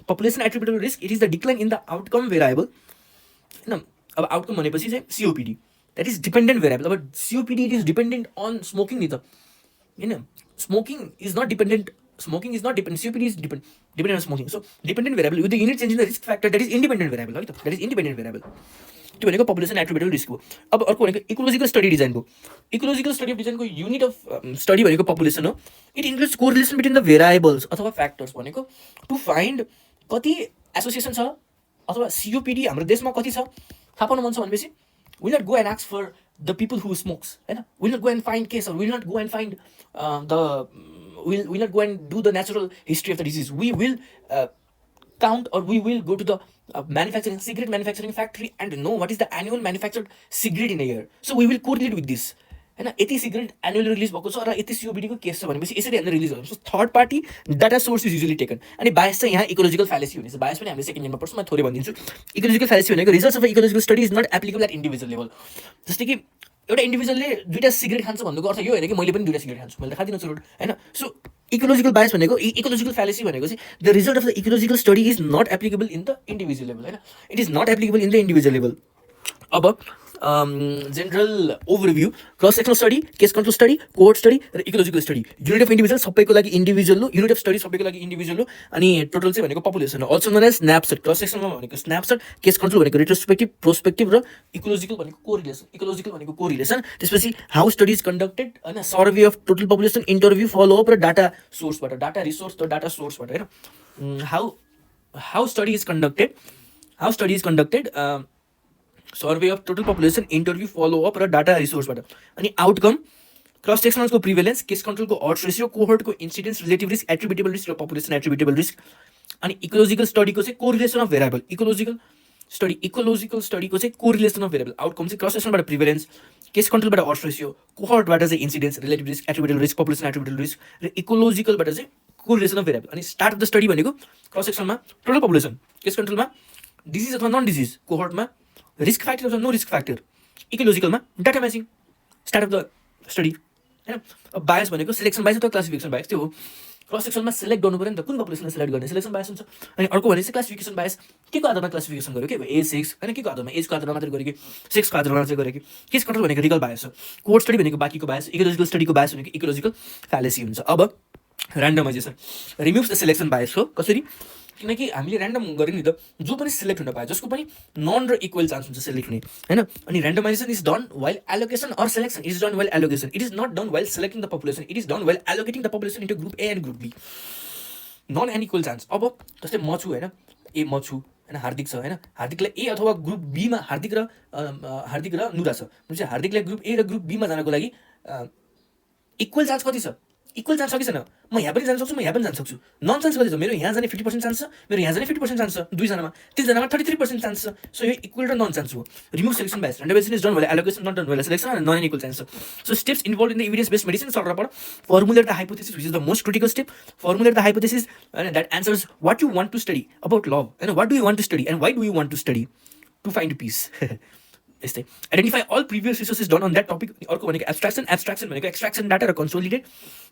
Population attributable risk, it is the decline in the outcome variable. No, अब outcome भनेपछि चाहिँ COPD, that is dependent variable. अब COPD it is dependent on smoking नि त हैन. Smoking is not dependent, COPD is dependent on smoking. So dependent variable with the unit change in the risk factor, that is independent variable है त, that is independent variable. त्यो भनेको population attributable risk हो. अब अर्को भनेको ecological study डिजाइनको. Ecological study of डिजाइनको युनिट अफ स्टडी भनेको पपुलेसन हो. It includes correlation between the variables अथवा फ्याक्टर्स भनेको टु फाइन्ड कति एसोसिएसन छ अथवा COPD हाम्रो देशमा कति छ थाहा पाउनु मन छ भनेपछि will not go and ask for the people who smokes हैन. Will not go and find case, will not go and find will not go and do the natural history of the disease. We will count or we will go to the cigarette manufacturing factory and know what is the annual manufactured cigarette in a year. So we will correlate with this हैन. यति cigarette annually release भएको छ र यति COPD को case छ भनेपछि यसरी हेर्न रिलिज हुन्छ. Third party data source is usually taken. अनि बायस चाहिँ यहाँ इकोलोजिकल फ्यालेसी हुनेछ. बायस पनि हामीले सेकेन्ड इयरमा पढ्छौँ, म थोरै भनिदिन्छु. इकोलोजिकल फ्यालेसी भनेको results of ecological study is not applicable at individual level. जस्तै कि एउटा इन्डिभिजुअलले दुईटा सिगरेट खान्छ भन्नुको अर्थ यो होइन कि मैले पनि दुईटा सिगरेट खान्छु, मैले खादिनँ चुरोट हैन. सो इकोलोजिकल बायस भनेको, इकोलोजिकल फ्यालेसी भनेको चाहिँ the result of the ecological study is not applicable in the individual level हैन. It is not applicable in the individual level. अब general overview, cross sectional study, case control study, cohort study र ecological study. Unit of individual सबैको लागि individual हो, unit of study सबैको लागि individual हो. अनि टोटल चाहिँ भनेको पपुलेसन हो. Also known as snapshot. Cross सेक्सनमा भनेको स्न्यापसट, केस कन्ट्रोल भनेको रेट्रोस्पेक्टिभ, प्रोस्पेक्टिभ र इकोलोजिकल भनेको कोरिलेसन. इकोलोजिकल भनेको कोरिलेसन. त्यसपछि हाउ स्टडी इज कन्डक्टेड हैन, survey of total population, interview, follow up र डाटा सोर्सबाट, डाटा रिसोर्स र डाटा सोर्सबाट हैन. How study is conducted, survey of total population, interview, follow up र डाटा रिसोर्सबाट. अनि आउटकम, क्रस सेक्सनलको प्रिभेलेन्स, केस कन्ट्रोलको अड्स रेसियो, कोहोर्टको incidence, relative risk, attributable risk र पपुलेसन एट्रिब्युटेबल रिस्क. अनि इकोलोजिकल स्टडीको चाहिँ कोरिलेसन अफ भेरिएबल. इकोलोजिकल स्टडीको चाहिँ कोरिलेसन अफ भेरिएबल. आउटकम चाहिँ क्रस सेक्सनबाट प्रिभेलेन्स, केस कन्ट्रोलबाट अड्स रेसियो, कोहोर्टबाट चाहिँ incidence, relative risk, attributable risk, population attributable risk र इकोलोजिकलबाट चाहिँ कोरिलेसन अफ भेरिएबल. अनि स्टार्ट अफ द स्टडी भनेको क्रस सेक्सनमा टोटल पपुलेसन, केस कन्ट्रोलमा डिजिज अथवा नन डिजिज, कोहोर्टमा रिस्क फ्याक्टर अथवा नो रिस्क फ्याक्टर, इकोलोजिकलमा data matching. Start of the study हैन. अब बायस भनेको सिलेक्सन बायस अथवा क्लासिफिकेसन बायस. त्यो हो क्रस सेक्सनमा सिलेक्ट गर्नु पर्यो नि त, कुन पपुलेसनलाई सिलेक्ट गर्ने, सिलेक्सन बायस हुन्छ. अनि अर्को भने चाहिँ क्लासिफिकेसन बायस, के को आधारमा क्लासिफिकेसन गर्यो, के एज सेक्स हैन, के को आधारमा, एजको आधारमा मात्रै गर्यो कि सेक्सको आधारमा मात्रै गर्यो कि. केस कन्ट्रोल भनेको रिगल बायस हो. कोहोर्ट स्टडी भनेको बाँकीको बायस. इकोलोजिकल स्टडीको बायस भनेको इकोलोजिकल फ्यालेसी हुन्छ. अब ऱ्यान्डमाइजेसन रिमुभ्स द सिलेक्सन बायस हो. कसरी? किनकि हामीले ऱ्यान्डम गऱ्यो नि त, जो पनि सिलेक्ट हुन पायो, जसको पनि नन र इक्वल चान्स हुन्छ सिलेक्ट हुने हैन. अनि randomisation is done while allocation or selection is done while allocation. It is not done while selecting the population, it is done while allocating the population into group A and group B. Non and equal chance. अब जस्तै म छु हैन, ए म छु हैन, हार्दिक छ हैन, हार्दिकलाई ए अथवा ग्रुप बीमा हार्दिक र नुरा छ भनेपछि हार्दिकलाई ग्रुप ए र ग्रुप बीमा जानको लागि इक्वल चान्स कति छ? इक्वल चान्स छ कि छैन? म यहाँ पनि जान सक्छु, म यहाँ पनि जान सक्छु. नन चान्स कति छ? मेरो यहाँ जाने 50% चान्स छ, मेरो यहाँ जाने 50% चान्स छ. दुईजनामा, तीनजनामा 33% चान्स छ. सो यो इक्वल र नन चान्स हो. Remove selection bias. Randomisation is done while allocation, not done while selection, and non and equal chance छ. So steps involve in the evidence based medicine short पढ. Formulate the hypothesis which is the most critical step. Formulate the hypothesis and that answers what you want to study about love and what do you want to study and why do you want to study to find peace. यस्तै identify all previous resources done on that topic. अर्को भनेको abstraction भनेको extraction data र consolidate,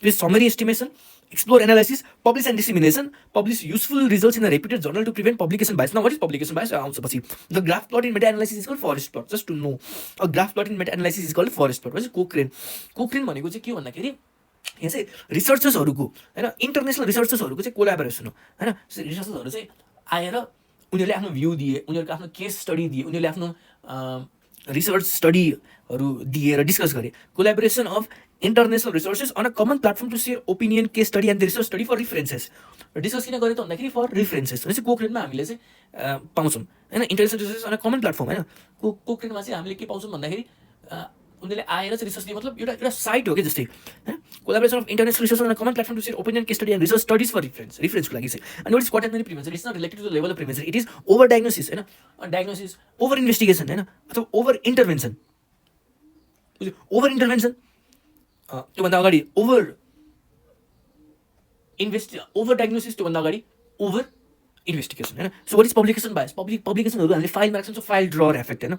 with summary estimation, explore analysis, publish and dissemination, publish useful results in a reputed journal to prevent publication bias. Now what is publication bias आउँछ पछि. The graph plot in meta analysis is called forest plot. Just to know, a graph plot in meta analysis is called forest plot. Cochrane भनेको चाहिँ के भन्दाखेरि यहाँ चाहिँ रिसर्चर्सहरूको हैन, international रिसर्चर्सहरूको चाहिँ कोलाबोरेसन हो हैन. रिसर्चर्सहरू चाहिँ आएर उनीहरूले आफ्नो भ्यू दिए, उनीहरूको आफ्नो केस स्टडी दिए, उनीहरूले आफ्नो रिसर्च स्टडीहरू दिएर डिस्कस गरे. Collaboration of international resources on a common platform to share opinion, case study and the research study for references. Discuss किन गरेँ त भन्दाखेरि फर रिफरेन्सेस भनेपछि कोक्रेनमा हामीले चाहिँ पाउँछौँ होइन international resources on a common platform होइन कोक्रेनमा चाहिँ हामीले के पाउँछौँ भन्दाखेरि उनीहरूले आएर चाहिँ रिसर्च दिए मतलब एउटा साइट हो कि जस्तै collaboration of international resources on a common platform to share opinion case study and research studies for रिफरेन्सको लागि चाहिँ अनि what is quaternary prevention it's not related to the level of prevention it is over diagnosis होइन diagnosis over investigation होइन अथवा over intervention over intervention त्योभन्दा अगाडि over diagnosis त्योभन्दा अगाडि ओभर इन्भेस्टिगेसन होइन so what is publication bias पब्लिकेसनहरू हामीले फाइलमा राख्छौँ सो फाइल ड्रर इफेक्ट होइन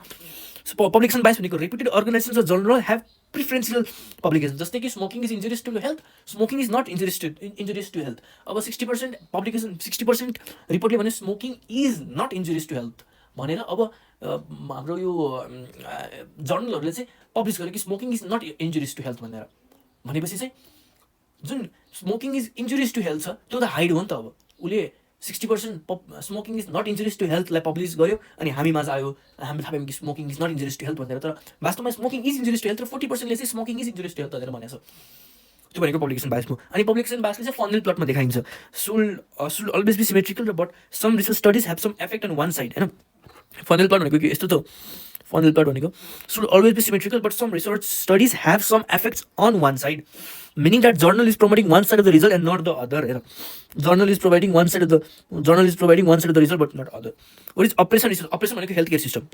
सो पब्लिकेसन बायस भनेको reputed organisations of journal have preferential publication जस्तै कि smoking is injurious to health smoking is not injurious to health अब 60% पब्लिकेसन 60% रिपोर्टले भने smoking is not injurious to health भनेर अब हाम्रो यो जर्नलहरूले चाहिँ पब्लिस गर्यो कि smoking is not injurious to health भनेर भनेपछि चाहिँ जुन smoking is injurious to health छ त्यो त हाइड हो नि त अब उसले 60% smoking is not injurious to हेल्थलाई पब्लिस गर्यो अनि हामी माझ आयो हामी थाहा पायौँ कि smoking is not injurious to health भनेर तर वास्तवमा smoking is injurious to health र 40%ले चाहिँ smoking is injurious to health भनेर भनेको छ त्यो भनेको पब्लिकेसन बायस हो अनि पब्लिकेसन बायसले चाहिँ फनल प्लटमा देखाइन्छ सुड अलवेज बी सिमेट्रिकल र but some research studies have some effect on one side होइन फनल प्लट भनेको के यस्तो त फनल प्लट भनेको should always be symmetrical but some research studies have some effects on one side meaning that journal is promoting one side of the result and not the other. Journal is providing one side of the result but not other. What is operation research? Operation भनेको healthcare system.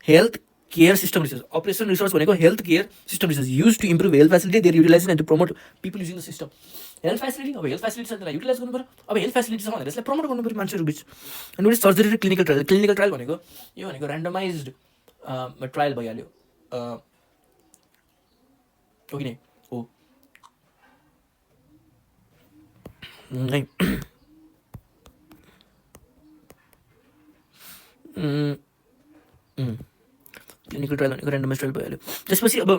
Health care system research. Operation research भनेको health care system research used to improve health facility, their utilization and to promote people using the system. Health facility अब health facility त्यसलाई utilise गर्नु पर्यो अब health facility छ भनेर यसलाई promote गर्नु पर्यो मान्छेहरू बिच अनि what is सर्जरी र क्लिनिकल ट्रायल भनेको यो भनेको ऱ्यान्डमाइज्ड ट्रायल भइहाल्यो हो कि नै हो नहीं क्लिनिकल ट्रायल भनेको ऱ्यान्डमाइज ट्रायल भइहाल्यो त्यसपछि अब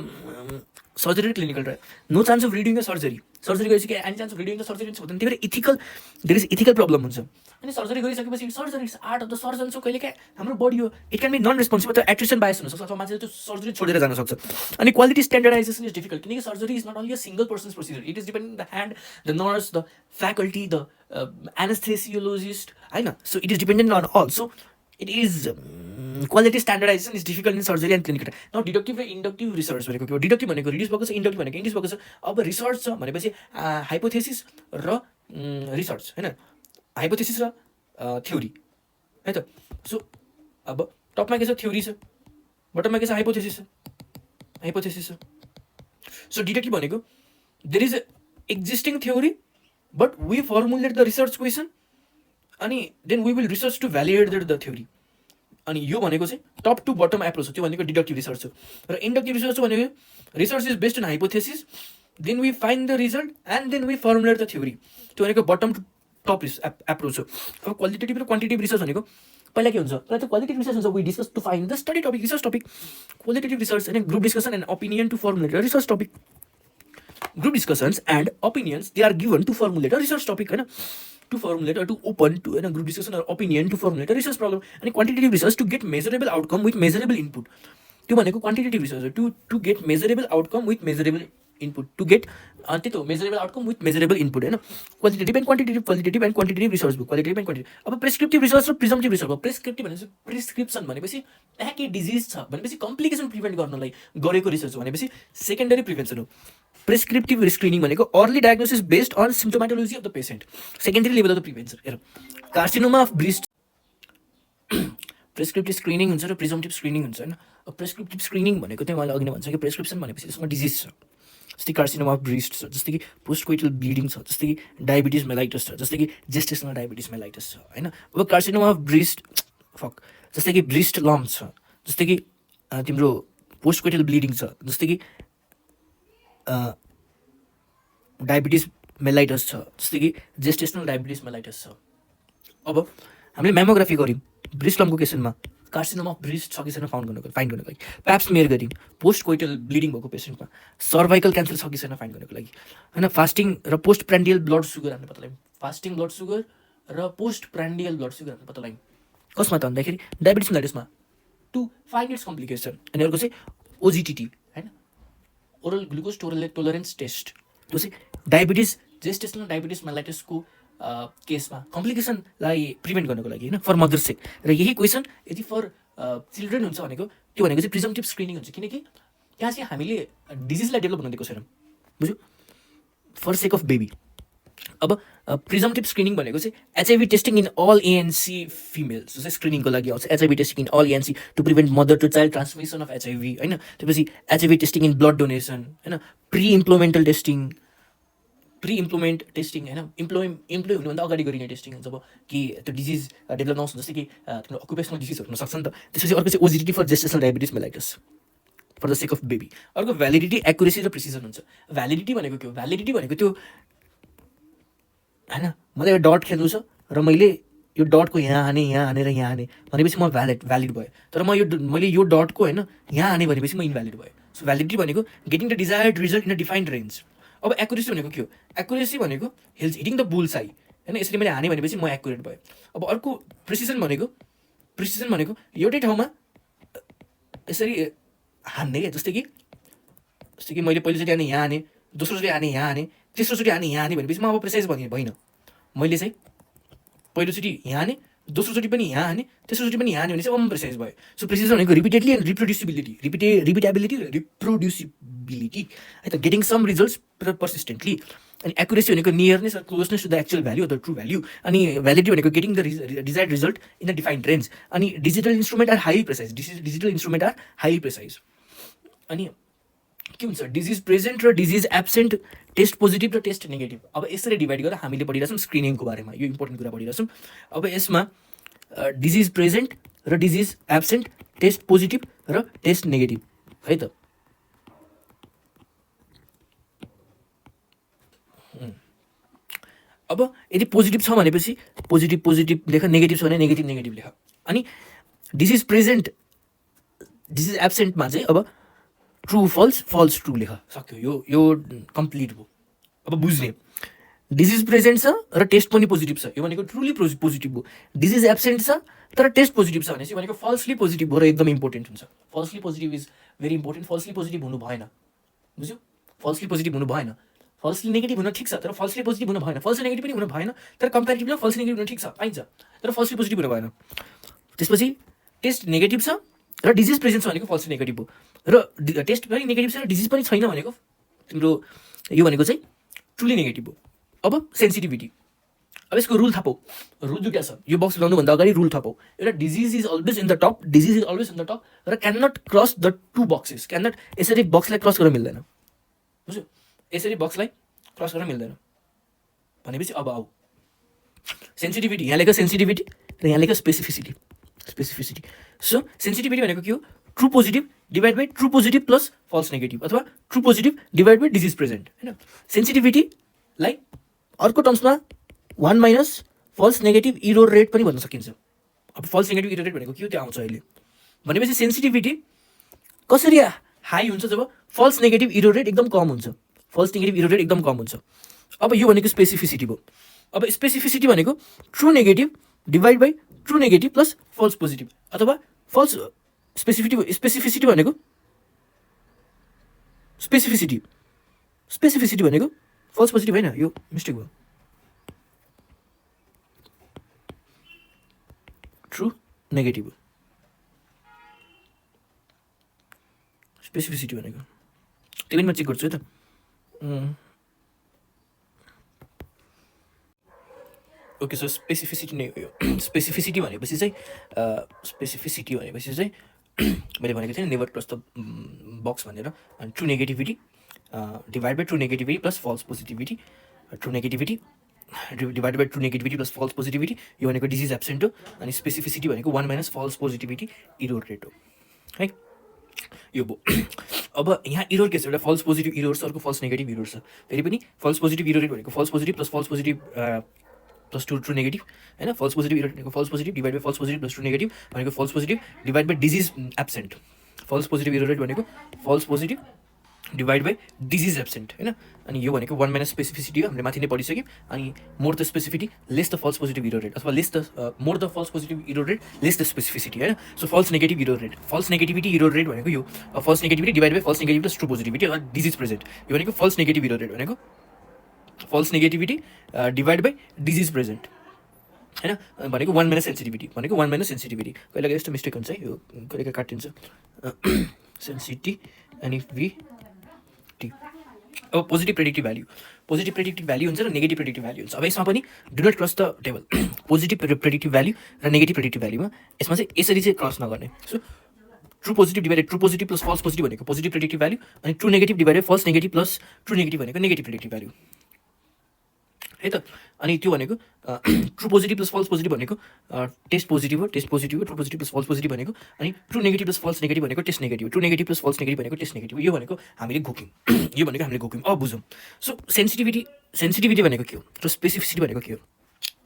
सर्जरी र clinical trial no chance of reading the surgery गरेपछि any chance of reading the surgery छ भने त्यही भएर देयर इज इथिकल प्रब्लम हुन्छ अनि सर्जरी गरिसकेपछि surgery is art of the surgeon so कहिले हाम्रो बडी हो it can be non responsible त एट्रिसन बायस हुनसक्छ अथवा मान्छेले त्यो सर्जरी छोडेर जान सक्छ अनि क्वालिटी स्ट्यान्डर्डाइजेसन इज डिफिकल्ट किनकि surgery is not only a single person's procedure it is depend the hand the nurse the faculty the anaesthesiologist होइन so it is dependent on all so it is quality standardisation is difficult in surgery and clinical now deductive र inductive research भनेको के deductive भनेको reduce भएको छ inductive भनेको induce भएको छ अब रिसर्च छ भनेपछि हाइपोथेसिस र रिसर्च होइन हाइपोथेसिस र थ्योरी है त सो अब टपमा के छ थ्योरी छ बटममा के छ हाइपोथेसिस छ सो डिडक्टिभ भनेको there is existing theory but we formulate the research question अनि then we will research to validate the theory अनि यो भनेको चाहिँ टप टु बटम एप्रोच हो त्यो भनेको डिडक्टिभ रिसर्च हो र इन्डक्टिभ रिसर्च भनेको research is based on hypothesis then we find the result and then we formulate the theory त्यो भनेको बटम टु टप एप्रोच हो अब क्वालिटेटिभ र क्वान्टिटेटिभ रिसर्च भनेको पहिला के हुन्छ पहिला त क्वालिटेटिभ रिसर्च हुन्छ we discuss to find the study topic research topic qualitative research होइन group discussion and opinion to formulate a research topic group discussions and opinions they are given to formulate a research topic होइन to formulate or to open to a group discussion or opinion to formulate a research problem and quantitative research to get measurable outcome with measurable input त्यो भनेको quantitative research to get measurable outcome with measurable input to get त्यही त measurable outcome with measurable input होइन qualitative and quantitative research भयो qualitative and quantitative अब prescriptive research र प्रिजम्प्टिभ research भयो प्रेस्क्रिप्टिभ भनेपछि प्रिस्क्रिप्सन भनेपछि के डिजिज छ भनेपछि कम्प्लिकेसन प्रिभेन्ट गर्नलाई गरेको रिसर्च हो भनेपछि सेकेन्डरी प्रिभेन्सन हो प्रेस्क्रिप्टिभ स्क्रिनिङ भनेको early diagnosis based on symptomatology of the patient secondary level of the prevention हेर carcinoma of breast prescriptive screening हुन्छ र प्रिजम्प्टिभ स्क्रिनिङ हुन्छ होइन प्रेस्क्रिप्टिभ स्क्रिनिङ भनेको चाहिँ मैले अघि नै भन्छ कि प्रेस्क्रिप्सन भनेपछि यसमा डिजिज छ जस्तै कार्सिनोमा अफ ब्रेस्ट छ जस्तै कि पोस्टकोइटल ब्लिडिङ छ जस्तै कि डायबिटिज मेलाइटस छ जस्तै कि जेस्टेसनल डायबिटिज मेलाइटस छ होइन अब कार्सिनोमा अफ ब्रेस्ट जस्तै कि ब्रेस्ट लम्प छ जस्तै कि तिम्रो पोस्टकोइटल ब्लिडिङ छ जस्तै कि डायबिटिज मेलाइटस छ जस्तै कि जेस्टेसनल डायबिटिज मेलाइटस छ अब हामीले मेमोग्राफी गऱ्यौँ ब्रेस्ट लम्पको केसनमा कार्सिनोमा अफ ब्रेस्ट छ कि छैन फाइन्ड गर्नको लागि प्याप स्मेयर गऱ्यौँ पोस्ट कोइटल ब्लिडिङ भएको पेसेन्टमा सर्भाइकल क्यान्सर छ कि छैन फाइन्ड गर्नको लागि होइन फास्टिङ र पोस्ट प्रान्डियल ब्लड सुगर हामीले पत्ता लगायौँ फास्टिङ ब्लड सुगर र पोस्ट प्रान्डियल ब्लड सुगर हामीले पत्ता लगायौँ कसमा त भन्दाखेरि डायबिटिज मेलाइटसमा टु फाइन्ड इट्स कम्प्लिकेसन अनि अर्को चाहिँ ओजिटिटी होइन ओरल ग्लुकोज टोलरेन्स टेस्ट, त्यो चाहिँ डायबिटिज जेस्टेसनल डायबिटिज मेलाइटिसको केसमा कम्प्लिकेसनलाई प्रिभेन्ट गर्नको लागि होइन, फर मदर्स सेक। र यही क्वेसन यदि फर चिल्ड्रेन हुन्छ भनेको त्यो भनेको चाहिँ प्रिजम्पटिभ स्क्रिनिङ हुन्छ, किनकि त्यहाँ चाहिँ हामीले डिजिजलाई डेभलप हुन दिएको छैनौँ, बुझ्यो, फर सेक अफ बेबी। अब प्रिजम्पटिभ स्क्रिनिङ भनेको चाहिँ HIV testing in all ANC females, जो चाहिँ स्क्रिनिङको लागि आउँछ, HIV testing in all ANC to prevent mother to child transmission of HIV होइन। त्यसपछि HIV testing in blood donation होइन, प्री इम्प्लोइमेन्ट टेस्टिङ होइन, इम्प्लोइ हुनुभन्दा अगाडि गरिने टेस्टिङ हुन्छ। अब कि त्यो डिजिज डेभलप नहोस्, जस्तै कि तिम्रो अकुपेसनल डिजिजहरू हुनसक्छ नि त। त्यसपछि अर्को चाहिँ ओजिडिटी for gestational diabetes mellitus for the sake of baby. अर्को भ्यालिडिटी, एक्युरेसी र प्रिसिजन हुन्छ। भ्यालिडिटी भनेको के हो? भ्यालिडिटी भनेको त्यो होइन, मलाई यो डट खेल्नु छ र मैले यो डटको यहाँ हाने यहाँ हाने भनेपछि म भ्यालिड भयो, तर मैले यो डटको होइन यहाँ हाने भनेपछि म इनभ्यालिड भयो। सो भ्यालिडिटी भनेको getting the desired result in a defined range. अब एक्युरेसी भनेको के हो? एक्युरेसी भनेको हिटिङ द बुल साई होइन, यसरी मैले हाने भनेपछि म एक्युरेट भयो। अब अर्को प्रिसिजन भनेको एउटै ठाउँमा यसरी हान्ने क्या, जस्तै कि मैले पहिलोचोटि हाने यहाँ हाने, दोस्रोचोटि हाने यहाँ हाने, तेस्रोचोटि हाने यहाँ हाने भनेपछि म अब प्रिसाइज भइनँ। मैले चाहिँ पहिलोचोटि यहाँ हाने, दोस्रोचोटि पनि यहाँ हाने, तेस्रोचोटि पनि यहाँ हाने भने चाहिँ अब म प्रिसाइज भयो। सो प्रिसिजन भनेको रिपिटेडली एन्ड रिपिटेबिलिटी र रिप्रोड्युसिबिलिटी है त, गेटिङ सम रिजल्ट्स पर्सिस्टेन्टली। अनि एक्युरेसी भनेको नियरनेस र closeness to the actual value of the true value. अनि भ्यालिडिटी भनेको getting the desired result in the defined range. अनि digital instrument are highly precise. अनि के हुन्छ? डिजिज प्रेजेन्ट र डिजिज एब्सेन्ट, टेस्ट पोजिटिभ र टेस्ट नेगेटिभ। अब यसरी डिभाइड गरेर हामीले पढिरहेछौँ स्क्रिनिङको बारेमा, यो इम्पोर्टेन्ट कुरा पढिरहेछौँ। अब यसमा डिजिज प्रेजेन्ट र डिजिज एब्सेन्ट, टेस्ट पोजिटिभ र टेस्ट नेगेटिभ है त। अब यदि पोजिटिभ छ भनेपछि पोजिटिभ लेख, नेगेटिभ छ भने नेगेटिभ लेख। अनि डिजिज प्रेजेन्ट डिजिज एब्सेन्टमा चाहिँ अब ट्रु फल्स ट्रु लेख, सक्यो। यो कम्प्लिट भयो। अब बुझ्ने, डिजिज प्रेजेन्ट छ र टेस्ट पनि पोजिटिभ छ, यो भनेको ट्रुली पोजिटिभ हो। डिजिज एब्सेन्ट छ तर टेस्ट पोजिटिभ छ भनेपछि भनेको फल्सली पोजिटिभ हो र एकदम इम्पोर्टेन्ट हुन्छ। Falsely positive is very important. Falsely positive हुनु भएन, बुझ्यो, फल्सली पोजिटिभ हुनु भएन। फल्सली नेगेटिभ हुन ठिक छ तर फल्सली पोजिटिभ हुनु भएन। फल्सली नेगेटिभ पनि हुनु भएन तर कम्पेरिटिभली फल्सली नेगेटिभ हुन ठिक छ, पाइन्छ, तर फल्सली पोजिटिभ हुनु भएन। त्यसपछि टेस्ट नेगेटिभ छ र डिजिज प्रेजेन्ट छ भनेको फल्सली नेगेटिभ हो, र टेस्ट पनि नेगेटिभ छ र डिजिज पनि छैन भनेको तिम्रो यो भनेको चाहिँ ट्रुली नेगेटिभ हो। अब सेन्सिटिभिटी, अब यसको रुल थापौ। रुल दुईवटा छ, यो बक्स लगाउनुभन्दा अगाडि रुल थापौ। एउटा disease is always in the top र can not cross the two boxes. Can not, यसरी बक्सलाई क्रस गर्न मिल्दैन, बुझ्यो, यसरी बक्सलाई क्रस गर्न मिल्दैन भनेपछि अब आऊ सेन्सिटिभिटी। यहाँ लेख सेन्सिटिभिटी र यहाँ लेख स्पेसिफिसिटी। सो सेन्सिटिभिटी भनेको के हो? True positive divide by true positive plus false negative, अथवा true positive divide by disease present होइन। सेन्सिटिभिटीलाई अर्को टर्म्समा 1 minus false negative error rate पनि भन्न सकिन्छ। अब फल्स नेगेटिभ इरोर रेट भनेको के हो त्यो आउँछ अहिले भनेपछि सेन्सिटिभिटी कसरी हाई हुन्छ जब फल्स नेगेटिभ इरोर रेट एकदम कम हुन्छ। अब यो भनेको स्पेसिफिसिटी भयो। अब स्पेसिफिसिटी भनेको true negative divide by true negative plus false positive, अथवा फल्स स्पेसिफिसिटी भनेको स्पेसिफिसिटी भनेको फल्स पोजिटिभ होइन, यो मिस्टेक भयो। ट्रु नेगेटिभ हो स्पेसिफिसिटी भनेको, त्यो पनि म चेक गर्छु है त। ओके, सो स्पेसिफिसिटी भनेपछि चाहिँ मैले भनेको थिएँ नेभर क्रस द बक्स भनेर। अनि true negativity divide by true negativity plus false positivity, true negativity divide by true negativity plus false positivity, यो भनेको डिजिज एब्सेन्ट हो। अनि स्पेसिफिसिटी भनेको 1 minus false positivity error rate हो है, यो भयो। अब यहाँ इरोर के छ? एउटा फल्स पोजिटिभ इरोर छ, अर्को फल्स नेगेटिभ इरोर छ। फेरि पनि फल्स पोजिटिभ इरोर रेट भनेको false positive plus true negative होइन। फल्स पोजिटिभ इरोर भनेको false positive divide by false positive plus true negative भनेको false positive divide by disease absent. False positive error rate भनेको false positive divide by disease absent होइन. अनि यो भनेको 1 minus specificity हो, हामीले माथि नै पढिसक्यौँ. अनि more the specificity less the false positive error rate, अथवा less the more the false positive error rate less the specificity होइन. So false negative error rate, false negativity error rate भनेको यो false negativity divide by false negative plus true positivity अथवा disease present. यो भनेको false negative error rate भनेको false negativity divide by disease present होइन. भनेको 1 minus sensitivity, भनेको 1 minus sensitivity. कहिलेकाहीँ यस्तो मिस्टेक हुन्छ है, यो कहिलेकाहीँ काटिन्छ सेन्सिटी अनि वी टी. अब positive predictive value, positive predictive value हुन्छ र नेगेटिभ प्रेडिक्टिभ भ्याल्यू हुन्छ. अब यसमा पनि do not cross the table. Positive predictive value र नेगेटिभ प्रेडिक्टिभ भ्याल्यूमा यसमा चाहिँ यसरी चाहिँ क्रस नगर्ने. So true positive divided true positive plus false positive भनेको पोजिटिभ प्रेडिक्टिभ भ्याल्यू, अनि true negative divided false negative plus true negative भनेको नेगेटिभ प्रेडिक्टिभ भ्याल्यू है त. अनि त्यो भनेको true positive plus false positive भनेको टेस्ट पोजिटिभ हो, टेस्ट पोजिटिभ हो. True positive plus false positive भनेको, अनि true negative plus false negative भनेको test negative, true negative plus false negative भनेको टेस्ट नेगेटिभ. यो भनेको हामीले घोक्यौँ, यो भनेको हामीले घोक्यौँ. अब बुझौँ. सो सेन्सिटिभिटी भनेको के हो र स्पेसिफिसिटी भनेको के हो.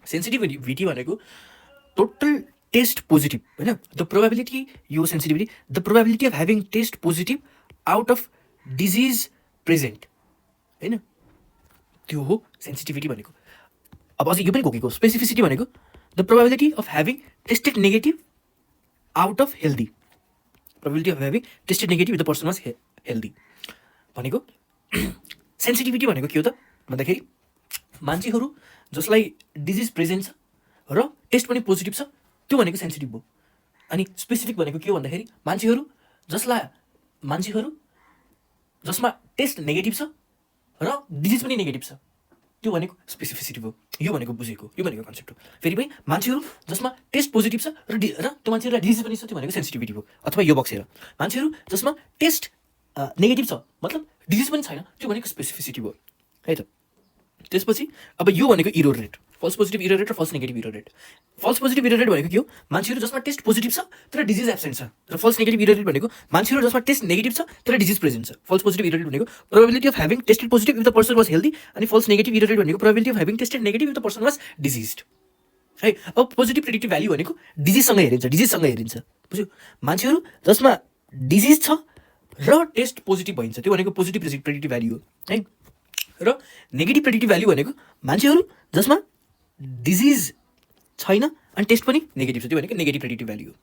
सेन्सिटिभिटी भनेको टोटल टेस्ट पोजिटिभ होइन. द प्रोबेबिलिटी, यो sensitivity, the probability of having test positive out of disease present होइन, त्यो हो सेन्सिटिभिटी भनेको. अब अझै यो पनि घोकेको. स्पेसिफिसिटी भनेको the probability of having tested negative out of healthy, probability of having tested negative the person was healthy भनेको. सेन्सिटिभिटी भनेको के हो त भन्दाखेरि मान्छेहरू जसलाई डिजिज प्रेजेन्ट छ र टेस्ट पनि पोजिटिभ छ त्यो भनेको सेन्सिटिभ हो. अनि स्पेसिफिक भनेको के हो भन्दाखेरि मान्छेहरू जसमा टेस्ट नेगेटिभ छ र डिजिज पनि नेगेटिभ छ त्यो भनेको स्पेसिफिसिटी हो. यो भनेको बुझेको, यो भनेको कन्सेप्ट हो. फेरि पनि मान्छेहरू जसमा टेस्ट पोजिटिभ छ र त्यो मान्छेहरूलाई डिजिज पनि छ त्यो भनेको सेन्सिटिभिटी हो. अथवा यो बक्सेर मान्छेहरू जसमा टेस्ट नेगेटिभ छ मतलब डिजिज पनि छैन त्यो भनेको स्पेसिफिसिटी हो है त. त्यसपछि अब यो भनेको error rate, false positive error rate र false negative error rate. False positive error rate भनेको के हो, मान्छेहरू जसमा टेस्ट पोजिटिभ छ तर डिजिज एब्सेन्ट छ. र फल्स नेगेटिभ इरर रेट भनेको मान्छेहरू जसमा टेस्ट नेगेटिभ छ तर डिजिज प्रेजेन्ट छ. फल्स पोजिटिभ इरर रेट भनेको probability of having tested positive if the person was healthy, अनि फल्स नेगेटिभ इरर रेट भनेको probability of having tested negative if the person was diseased है. अब positive predictive value भनेको डिजिजसँग हेरिन्छ बुझ्यो. मान्छेहरू जसमा डिजिज छ र टेस्ट पोजिटिभ भइन्छ त्यो भनेको पोजिटिभ प्रेडिक्टिभ भ्याल्यू हो है. र नेगेटिभ प्रेडिक्टिभ भ्याल्यू भनेको मान्छेहरू जसमा डिजिज छैन अनि टेस्ट पनि नेगेटिभ छ त्यो भनेको नेगेटिभ प्रेडिक्टिभ भ्याल्यू हो.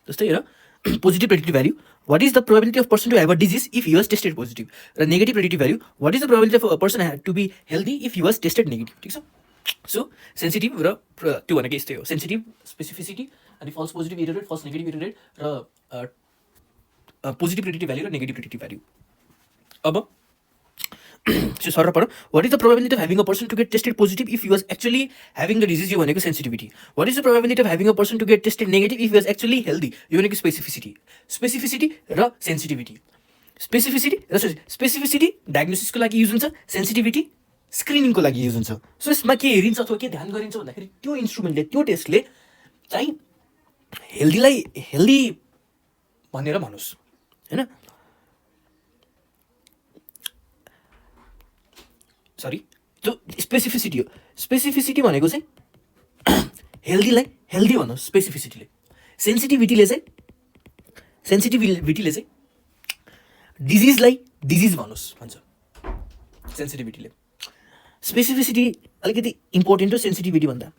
जस्तै र positive predictive value what is the probability of person to have a disease if he was tested positive, र negative predictive value what is the probability of a person to be healthy if he was tested negative. ठिक छ. So sensitive र त्यो भनेको यस्तै हो. Sensitive, specificity, अनि false positive error rate, false negative error rate र पोजिटिभ प्रेडिक्टिभ भ्याल्यू र नेगेटिभ प्रेडिक्टिभ भ्याल्यू. अब सर पढ. What is the probability of having a person to get tested positive if he was actually having the disease, यो भनेको sensitivity. What is the probability of having a person to get tested negative if he was actually healthy, यो भनेको specificity. Specificity र sensitivity. Specificity डायग्नोसिसको लागि use हुन्छ, sensitivity स्क्रिनिङको लागि use हुन्छ. सो यसमा के हेरिन्छ अथवा के ध्यान गरिन्छ भन्दाखेरि त्यो इन्स्ट्रुमेन्टले, त्यो टेस्टले चाहिँ हेल्दीलाई हेल्दी भनेर भनोस् होइन. सरी, त्यो स्पेसिफिसिटी हो. स्पेसिफिसिटी भनेको चाहिँ हेल्दीलाई हेल्दी भनोस् स्पेसिफिसिटीले. सेन्सिटिभिटीले चाहिँ डिजिजलाई डिजिज भनोस् भन्छ सेन्सिटिभिटीले. स्पेसिफिसिटी अलिकति इम्पोर्टेन्ट हो सेन्सिटिभिटी भन्दा.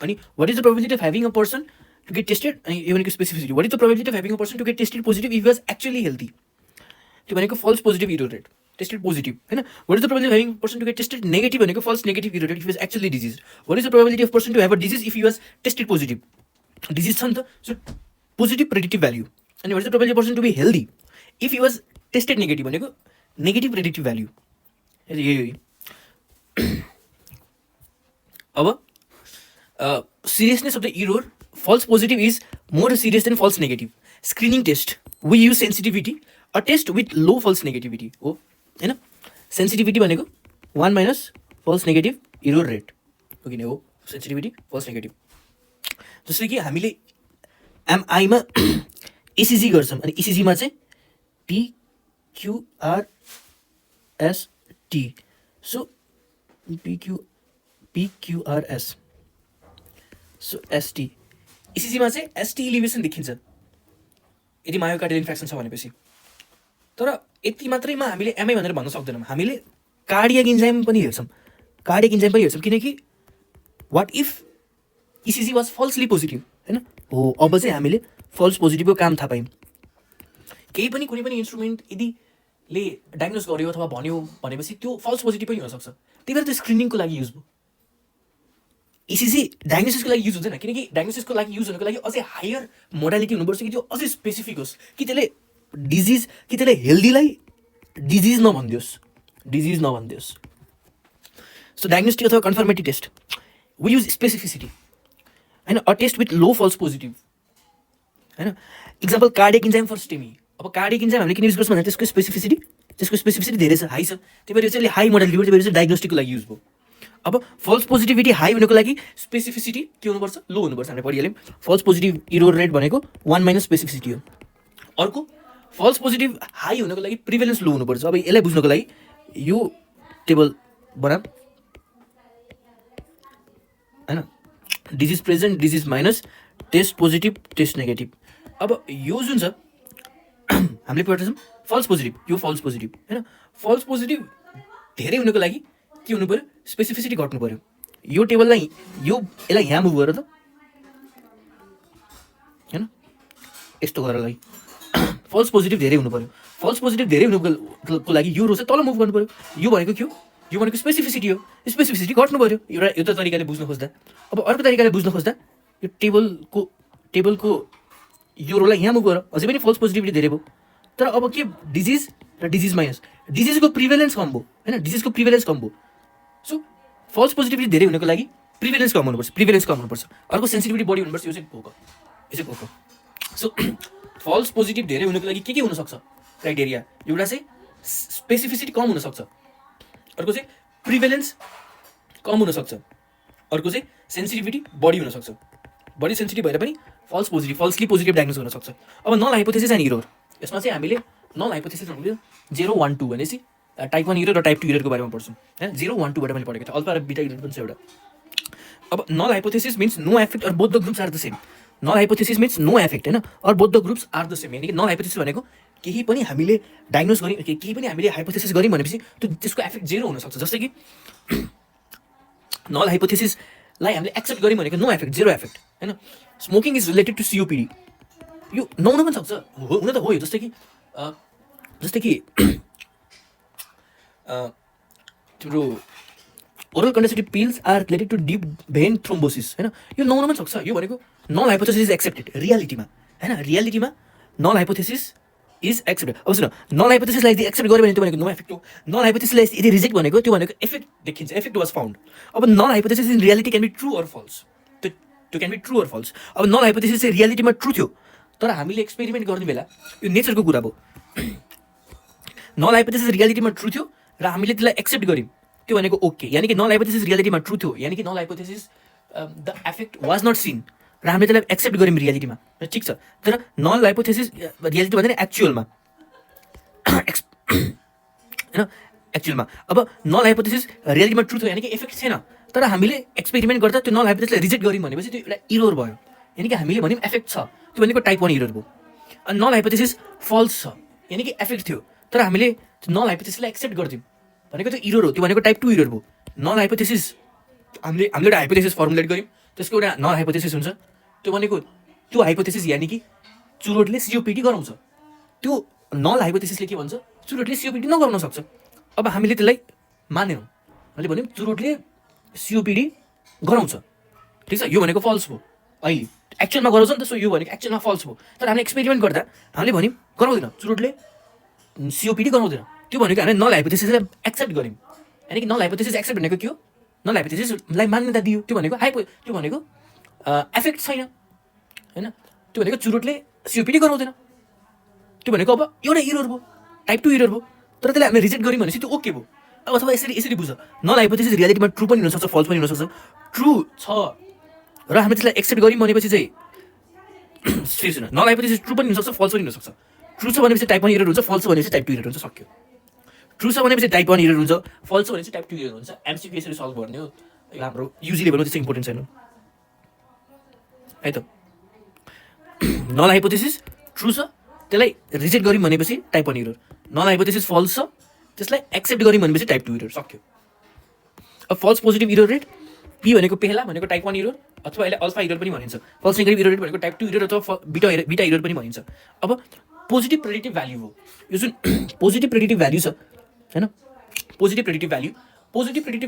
अनि what is the probability of having a person to get tested, अनि यो भनेको specificity. What is the probability of having a person to get tested positive if was actually healthy, त्यो भनेको false positive error rate, tested positive होइन. What is the probability of having person to get tested negative भनेको false negative error rate if was actually disease. What is the probability of person to have a disease if he was tested positive, disease छ नि त. So positive predictive value. अनि what is the probability of person to be healthy if he was tested negative भनेको negative predictive value. यही अब seriousness of the error, false positive is more serious than false negative. Screening test, we use sensitivity, a test with low false negativity हो हैन. Sensitivity भनेको 1 minus false negative error rate हो किन हो sensitivity falls negative. जस्तै कि हामीले एमआईमा ECG गर्छौँ अनि इसिजीमा चाहिँ PQRST. So PQRS so ST. इसिजीमा चाहिँ ST इलिभेसन देखिन्छ यदि मायोकार्डियल इन्फ्रेक्सन छ भनेपछि. तर यति मात्रैमा हामीले एमआई भनेर भन्न सक्दैनौँ, हामीले कार्डियक इन्जाइम पनि हेर्छौँ, किनकि what if ECG was falsely positive होइन हो, अब चाहिँ हामीले फल्स पोजिटिभको काम थाहा पायौँ। केही पनि कुनै पनि इन्स्ट्रुमेन्ट यदिले डायग्नोज गर्यो अथवा भन्यो भनेपछि त्यो फल्स पोजिटिभ पनि हुनसक्छ, त्यही भएर त्यो स्क्रिनिङको लागि युज भयो। इसिजी डायग्नोसिसको लागि युज हुँदैन, किनकि डायग्नोसिसको लागि युज हुनुको लागि अझै हायर मोडालिटी हुनुपर्छ कि त्यो अझै स्पेसिफिक होस्, कि त्यसले हेल्दीलाई डिजिज नभनिदियोस्। सो डायग्नोस्टिक अथवा confirmative test we use specificity होइन, a test with low false positive होइन। Example cardiac enzyme for STEMI. अब कार्डियक इन्जाइम हामीले किन युज गर्छौँ भने त्यसको स्पेसिफिसिटी धेरै छ, हाई छ, त्यही भएर चाहिँ हाई मोडालिटी, त्यही भएर चाहिँ डायग्नोस्टिकको लागि युज भयो। अब फल्स पोजिटिभिटी हाई हुनुको लागि स्पेसिफिसिटी के हुनुपर्छ, लो हुनुपर्छ। हामीले पढिहाल्यौँ फल्स पोजिटिभ इरोर रेट भनेको 1 माइनस स्पेसिफिसिटी हो। अर्को फल्स पोजिटिभ हाई हुनुको लागि प्रिभेलेन्स लो हुनुपर्छ। अब यसलाई बुझ्नको लागि यो टेबल बनाम होइन, disease present, disease minus, test positive, test negative. अब यो जुन छ हामीले पढ्दैछौँ फल्स पोजिटिभ, यो फल्स पोजिटिभ होइन। फल्स पोजिटिभ धेरै हुनुको लागि के हुनु पऱ्यो, स्पेसिफिसिटी घट्नु पऱ्यो। यो टेबललाई यसलाई यहाँ मुभ गरेर त होइन, यस्तो गरेर फल्स पोजिटिभ धेरै हुनु पऱ्यो। फल्स पोजिटिभ धेरै हुनुको लागि यो रो चाहिँ तल मुभ गर्नु पऱ्यो। यो भनेको के हो, यो भनेको स्पेसिफिसिटी हो, स्पेसिफिसिटी घट्नु पऱ्यो एउटा तरिकाले बुझ्न खोज्दा। अब अर्को तरिकाले बुझ्न खोज्दा यो टेबलको यो रोलाई यहाँ मुभ गर, अझै पनि फल्स पोजिटिभिटी धेरै भयो। तर अब के डिजिज र डिजिज माइनस, डिजिजको प्रिभेलेन्स कम भयो होइन, सो फल्स पोजिटिभिटी धेरै हुनुको लागि प्रिभेलेन्स कम हुनुपर्छ। अर्को सेन्सिटिभिटी बढी हुनुपर्छ, यो चाहिँ पोको। सो फल्स पोजिटिभ धेरै हुनुको लागि के हुनसक्छ क्राइटेरिया, एउटा चाहिँ स्पेसिफिसिटी कम हुनसक्छ, अर्को चाहिँ प्रिभेलेन्स कम हुनसक्छ, अर्को चाहिँ सेन्सिटिभिटी बढी हुनसक्छ। बढी सेन्सिटिभ भएर पनि फल्सली पोजिटिभ डायग्नोज हुनसक्छ। अब नल हाइपोथेसिस एन्ड इरोर, यसमा चाहिँ हामीले नल हाइपोथेसिस भनेको 0, 1, 2 भनेपछि टाइप 1 इरोर र टाइप 2 इरोरको बारेमा पढ्छौँ होइन। 0, 1, 2बाट मैले पढेको थिएँ, अल्फा र बिटा इरोर पनि छ एउटा। अब null hypothesis means no effect or both the groups are the same. Null hypothesis means no effect होइन, or both the groups are the same. यानि कि नल हाइपोथेसिस भनेको केही पनि हामीले डायग्नोज गऱ्यौँ, केही पनि हामीले हाइपोथेसिस गऱ्यौँ भनेपछि त्यसको एफेक्ट 0 हुनसक्छ। जस्तै कि नल हाइपोथेसिसलाई हामीले एक्सेप्ट गऱ्यौँ भनेको नो एफेक्ट, 0 एफेक्ट होइन। Smoking is related to COPD, यो नहुन पनि सक्छ, हुन त हो। जस्तै कि तिम्रो oral contraceptive pills are related to deep vein thrombosis होइन, यो नहुन पनि सक्छ। यो भनेको नल हाइपोथेसिस इज एक्सेप्टेड रियालिटीमा होइन, रियालिटीमा नल हाइपोथेसिस इज एक्सेप्टेड। अब सुन, नल हाइपोथेसिसलाई यदि एक्सेप्ट गऱ्यो भने त्यो भनेको नो एफेक्ट हो, नल हाइपोथेसिसलाई यदि रिजेक्ट भनेको त्यो भनेको एफेक्ट देखिन्छ, एफेक्ट वाज फाउन्ड। अब null hypothesis in reality can be true or false, त्यो can be true or false. अब नल हाइपोथेसिस चाहिँ रियालिटीमा ट्रु थियो, तर हामीले एक्सपेरिमेन्ट गर्ने बेला यो नेचरको कुरा भयो। नल हाइपोथेसिस रियालिटीमा ट्रु थियो र हामीले त्यसलाई एक्सेप्ट गऱ्यौँ, त्यो भनेको ओके। यानि कि नल हाइपोथेसिस रियालिटीमा ट्रु थियो, यानि कि null hypothesis the effect was not seen र हामीले त्यसलाई एक्सेप्ट गऱ्यौँ रियालिटीमा, ठिक छ। तर नल हाइपोथेसिस रियालिटी भन्दा एक्चुअलमा होइन, एक्चुअलमा अब नल हाइपोथेसिस रियालिटीमा ट्रु थियो यानि कि इफेक्ट छैन, तर हामीले एक्सपेरिमेन्ट गर्दा त्यो नल हाइपोथेसिसलाई रिजेक्ट गऱ्यौँ भनेपछि त्यो एउटा इरोर भयो। यानि कि हामीले भन्यौँ एफेक्ट छ, त्यो भनेको टाइप 1 इरोर भयो। अनि नल हाइपोथेसिस फल्स छ, यानि कि एफेक्ट थियो, तर हामीले नल हाइपोथेसिसलाई एक्सेप्ट गर्थ्यौँ भनेको त्यो इरोर हो, त्यो भनेको टाइप 2 इरोर भयो। नल हाइपोथेसिस हामीले एउटा हाइपोथेसिस फर्मुलेट गऱ्यौँ, त्यसको एउटा नल हाइपोथेसिस हुन्छ, त्यो भनेको त्यो हाइपोथेसिस यानि कि चुरोटले सिओपिडी गराउँछ। त्यो नल हाइपोथेसिसले के भन्छ, चुरोटले सिओपिडी नगराउन सक्छ। अब हामीले त्यसलाई मानेनौँ, मैले भन्यौँ चुरोटले सिओपिडी गराउँछ, ठिक छ, यो भनेको फल्स भयो। अहिले एक्चुअलमा गराउँछ नि त, सो यो भनेको एक्चुअलमा फल्स भयो। तर हामीले एक्सपेरिमेन्ट गर्दा हामीले भन्यौँ गराउँदैन, चुरोटले सिओपिडी गराउँदैन, त्यो भनेको हामीले नल हाइपोथेसिसलाई एक्सेप्ट गऱ्यौँ। यानि कि नल हाइपोथेसिस एक्सेप्ट भनेको के हो, नल हाइपोथेसिसलाई मान्यता दियो, त्यो भनेको एफेक्ट छैन होइन, त्यो भनेको चुरोटले सिओपिडी गराउँदैन, त्यो भनेको अब एउटा इरोर भयो, टाइप 2 इरोर भयो। तर त्यसलाई हामीले रिजेक्ट गऱ्यौँ भनेपछि त्यो ओके भयो। अब अथवा यसरी बुझ, नल हाइपोथेसिस रियालिटीमा ट्रु पनि हुनसक्छ, फल्स पनि हुनसक्छ। ट्रु छ र हामीले त्यसलाई एक्सेप्ट गऱ्यौँ भनेपछि चाहिँ नल हाइपोथेसिस ट्रु पनि हुनसक्छ, फल्स पनि हुनसक्छ। ट्रु छ भनेपछि टाइप 1 इरोर हुन्छ, फल्स भनेपछि टाइप 2 इरोर हुन्छ, सक्यो। ट्रु छ भनेपछि टाइप 1 इरोर हुन्छ, फल्स भनेपछि टाइप 2 इरोर हुन्छ। एमसीक्यू यसरी सल्भ गर्ने हो, हाम्रो युजी लेभलमा त्यस्तो इम्पोर्टेन्ट छैन है त। नल हाइपोथेसिस ट्रु छ, त्यसलाई रिजेक्ट गऱ्यौँ भनेपछि type 1 error. Non hypothesis false छ, त्यसलाई एक्सेप्ट गर्यौँ भनेपछि टाइप 2 एरर सक्यो। अब false positive error rate, P भनेको पेहला भनेको टाइप 1 इरर अथवा यसलाई अल्फा इरर पनि भनिन्छ। फल्स नेगेटिभ इरर रेट भनेको टाइप 2 इरर अथवा बिटा इरर पनि भनिन्छ। अब पोजिटिभ प्रेडिक्टिभ भ्याल्यु हो यो, जुन पोजिटिभ प्रेडिक्टिभ भ्याल्यु छ हैन, positive predictive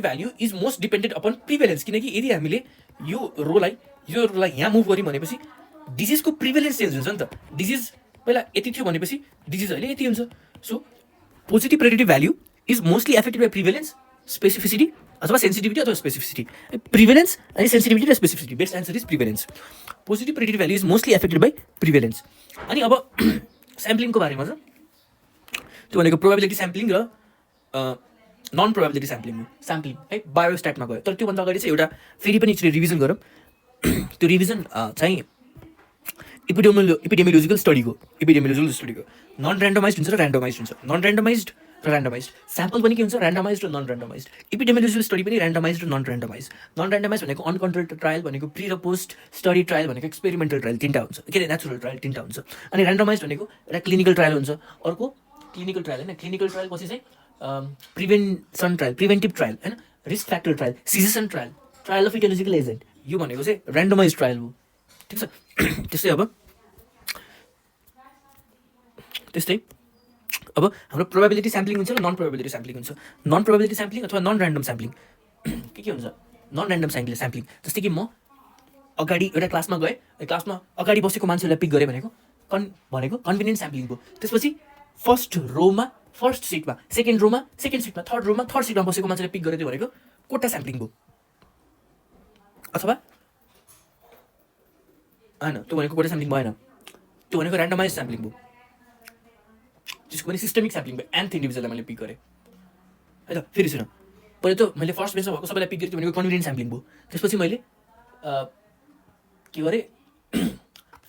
value is most dependent upon prevalence. किनकि यदि हामीले यो रोलाई यहाँ मुभ गर्यौँ भनेपछि डिजिजको प्रिभेलेन्स चेन्ज हुन्छ नि त। डिजिज पहिला यति थियो भनेपछि डिजिज अहिले यति हुन्छ। So positive predictive value is mostly affected by prevalence, specificity अथवा सेन्सिटिभिटी अथवा स्पेसिफिसिटी। प्रिभेलेन्स अनि सेन्सिटिभिटी र specificity, best answer is prevalence. Positive predictive value is mostly affected by prevalence. अनि अब स्याम्पलिङको बारेमा छ, त्यो भनेको प्रोबेबिलिटी स्याम्पलिङ र नन प्रोबेबिलिटी स्याम्पलिङ हो। स्याम्पलिङ है बायोस्ट्याटमा गयो, तर त्योभन्दा अगाडि चाहिँ एउटा फेरि पनि एकचोटि रिभिजन गरौँ। त्यो रिभिजन चाहिँ एपिडेमियोलोजिकल स्टडीको नन ऱ्यान्डमाइज्ड हुन्छ र ऱ्यान्डमाइज्ड हुन्छ। नन ऱ्यान्डमाइज्ड र ऱ्यान्डमाइज्ड स्याम्पल पनि के हुन्छ, ऱ्यान्डमाइज्ड र नन ऱ्यान्डमाइज्ड। एपिडेमियोलोजिकल स्टडी पनि ऱ्यान्डमाइज्ड र नन ऱ्यान्डमाइज्ड। नन ऱ्यान्डमाइज्ड भनेको अनकन्ट्रोल्ड ट्रायल भनेको प्री र पोस्ट स्टडी ट्रायल भनेको एक्सपेरिमेन्टल ट्रायल तिनवटा हुन्छ, के अरे नेचुरल ट्रायल तिनवटा हुन्छ। अनि ऱ्यान्डमाइज्ड भनेको एउटा क्लिनिकल ट्रायल हुन्छ, अर्को क्लिनिकल ट्रायल होइन, क्लिनिकल ट्रायल पछि चाहिँ प्रिभेन्सन ट्रायल, प्रिभेन्टिभ ट्रायल होइन, risk factor trial, cessation trial, trial of etiological agent, यो भनेको चाहिँ ऱ्यान्डमाइज ट्रायल हो। ठिक छ। त्यस्तै अब हाम्रो प्रोबेबिलिटी स्याम्पलिङ हुन्छ र नन प्रोबेबिलिटी स्याम्पलिङ हुन्छ। नन प्रोबेबिलिटी स्याम्पलिङ अथवा नन ऱ्यान्डम स्याम्पलिङ के हुन्छ, नन ऱ्यान्डम स्याम्पलिङ जस्तै कि म अगाडि एउटा क्लासमा गएँ, क्लासमा अगाडि बसेको मान्छेलाई पिक गरेँ भनेको कन्भिनियन्ट स्याम्पलिङ भयो। त्यसपछि फर्स्ट रोमा फर्स्ट सिटमा, सेकेन्ड रोमा सेकेन्ड सिटमा, थर्ड रोमा थर्ड सिटमा बसेको मान्छेलाई पिक गरेँ, त्यो भनेको कोटा स्याम्पलिङ भयो। अथवा होइन, त्यो भनेको कोटा स्याम्पलिङ भएन, त्यो भनेको ऱ्यान्डमाइज स्याम्पलिङ भयो, त्यसको पनि सिस्टमिक स्याम्पलिङ भयो। एन्थ इन्डिभिजुअललाई मैले पिक गरेँ है त। फेरि सुन, पहिला त मैले फर्स्ट बेन्चमा भएको सबैलाई पिक गरेँ, त्यो भनेको कन्भिनियन्ट स्याम्पलिङ भयो। त्यसपछि मैले के गरेँ,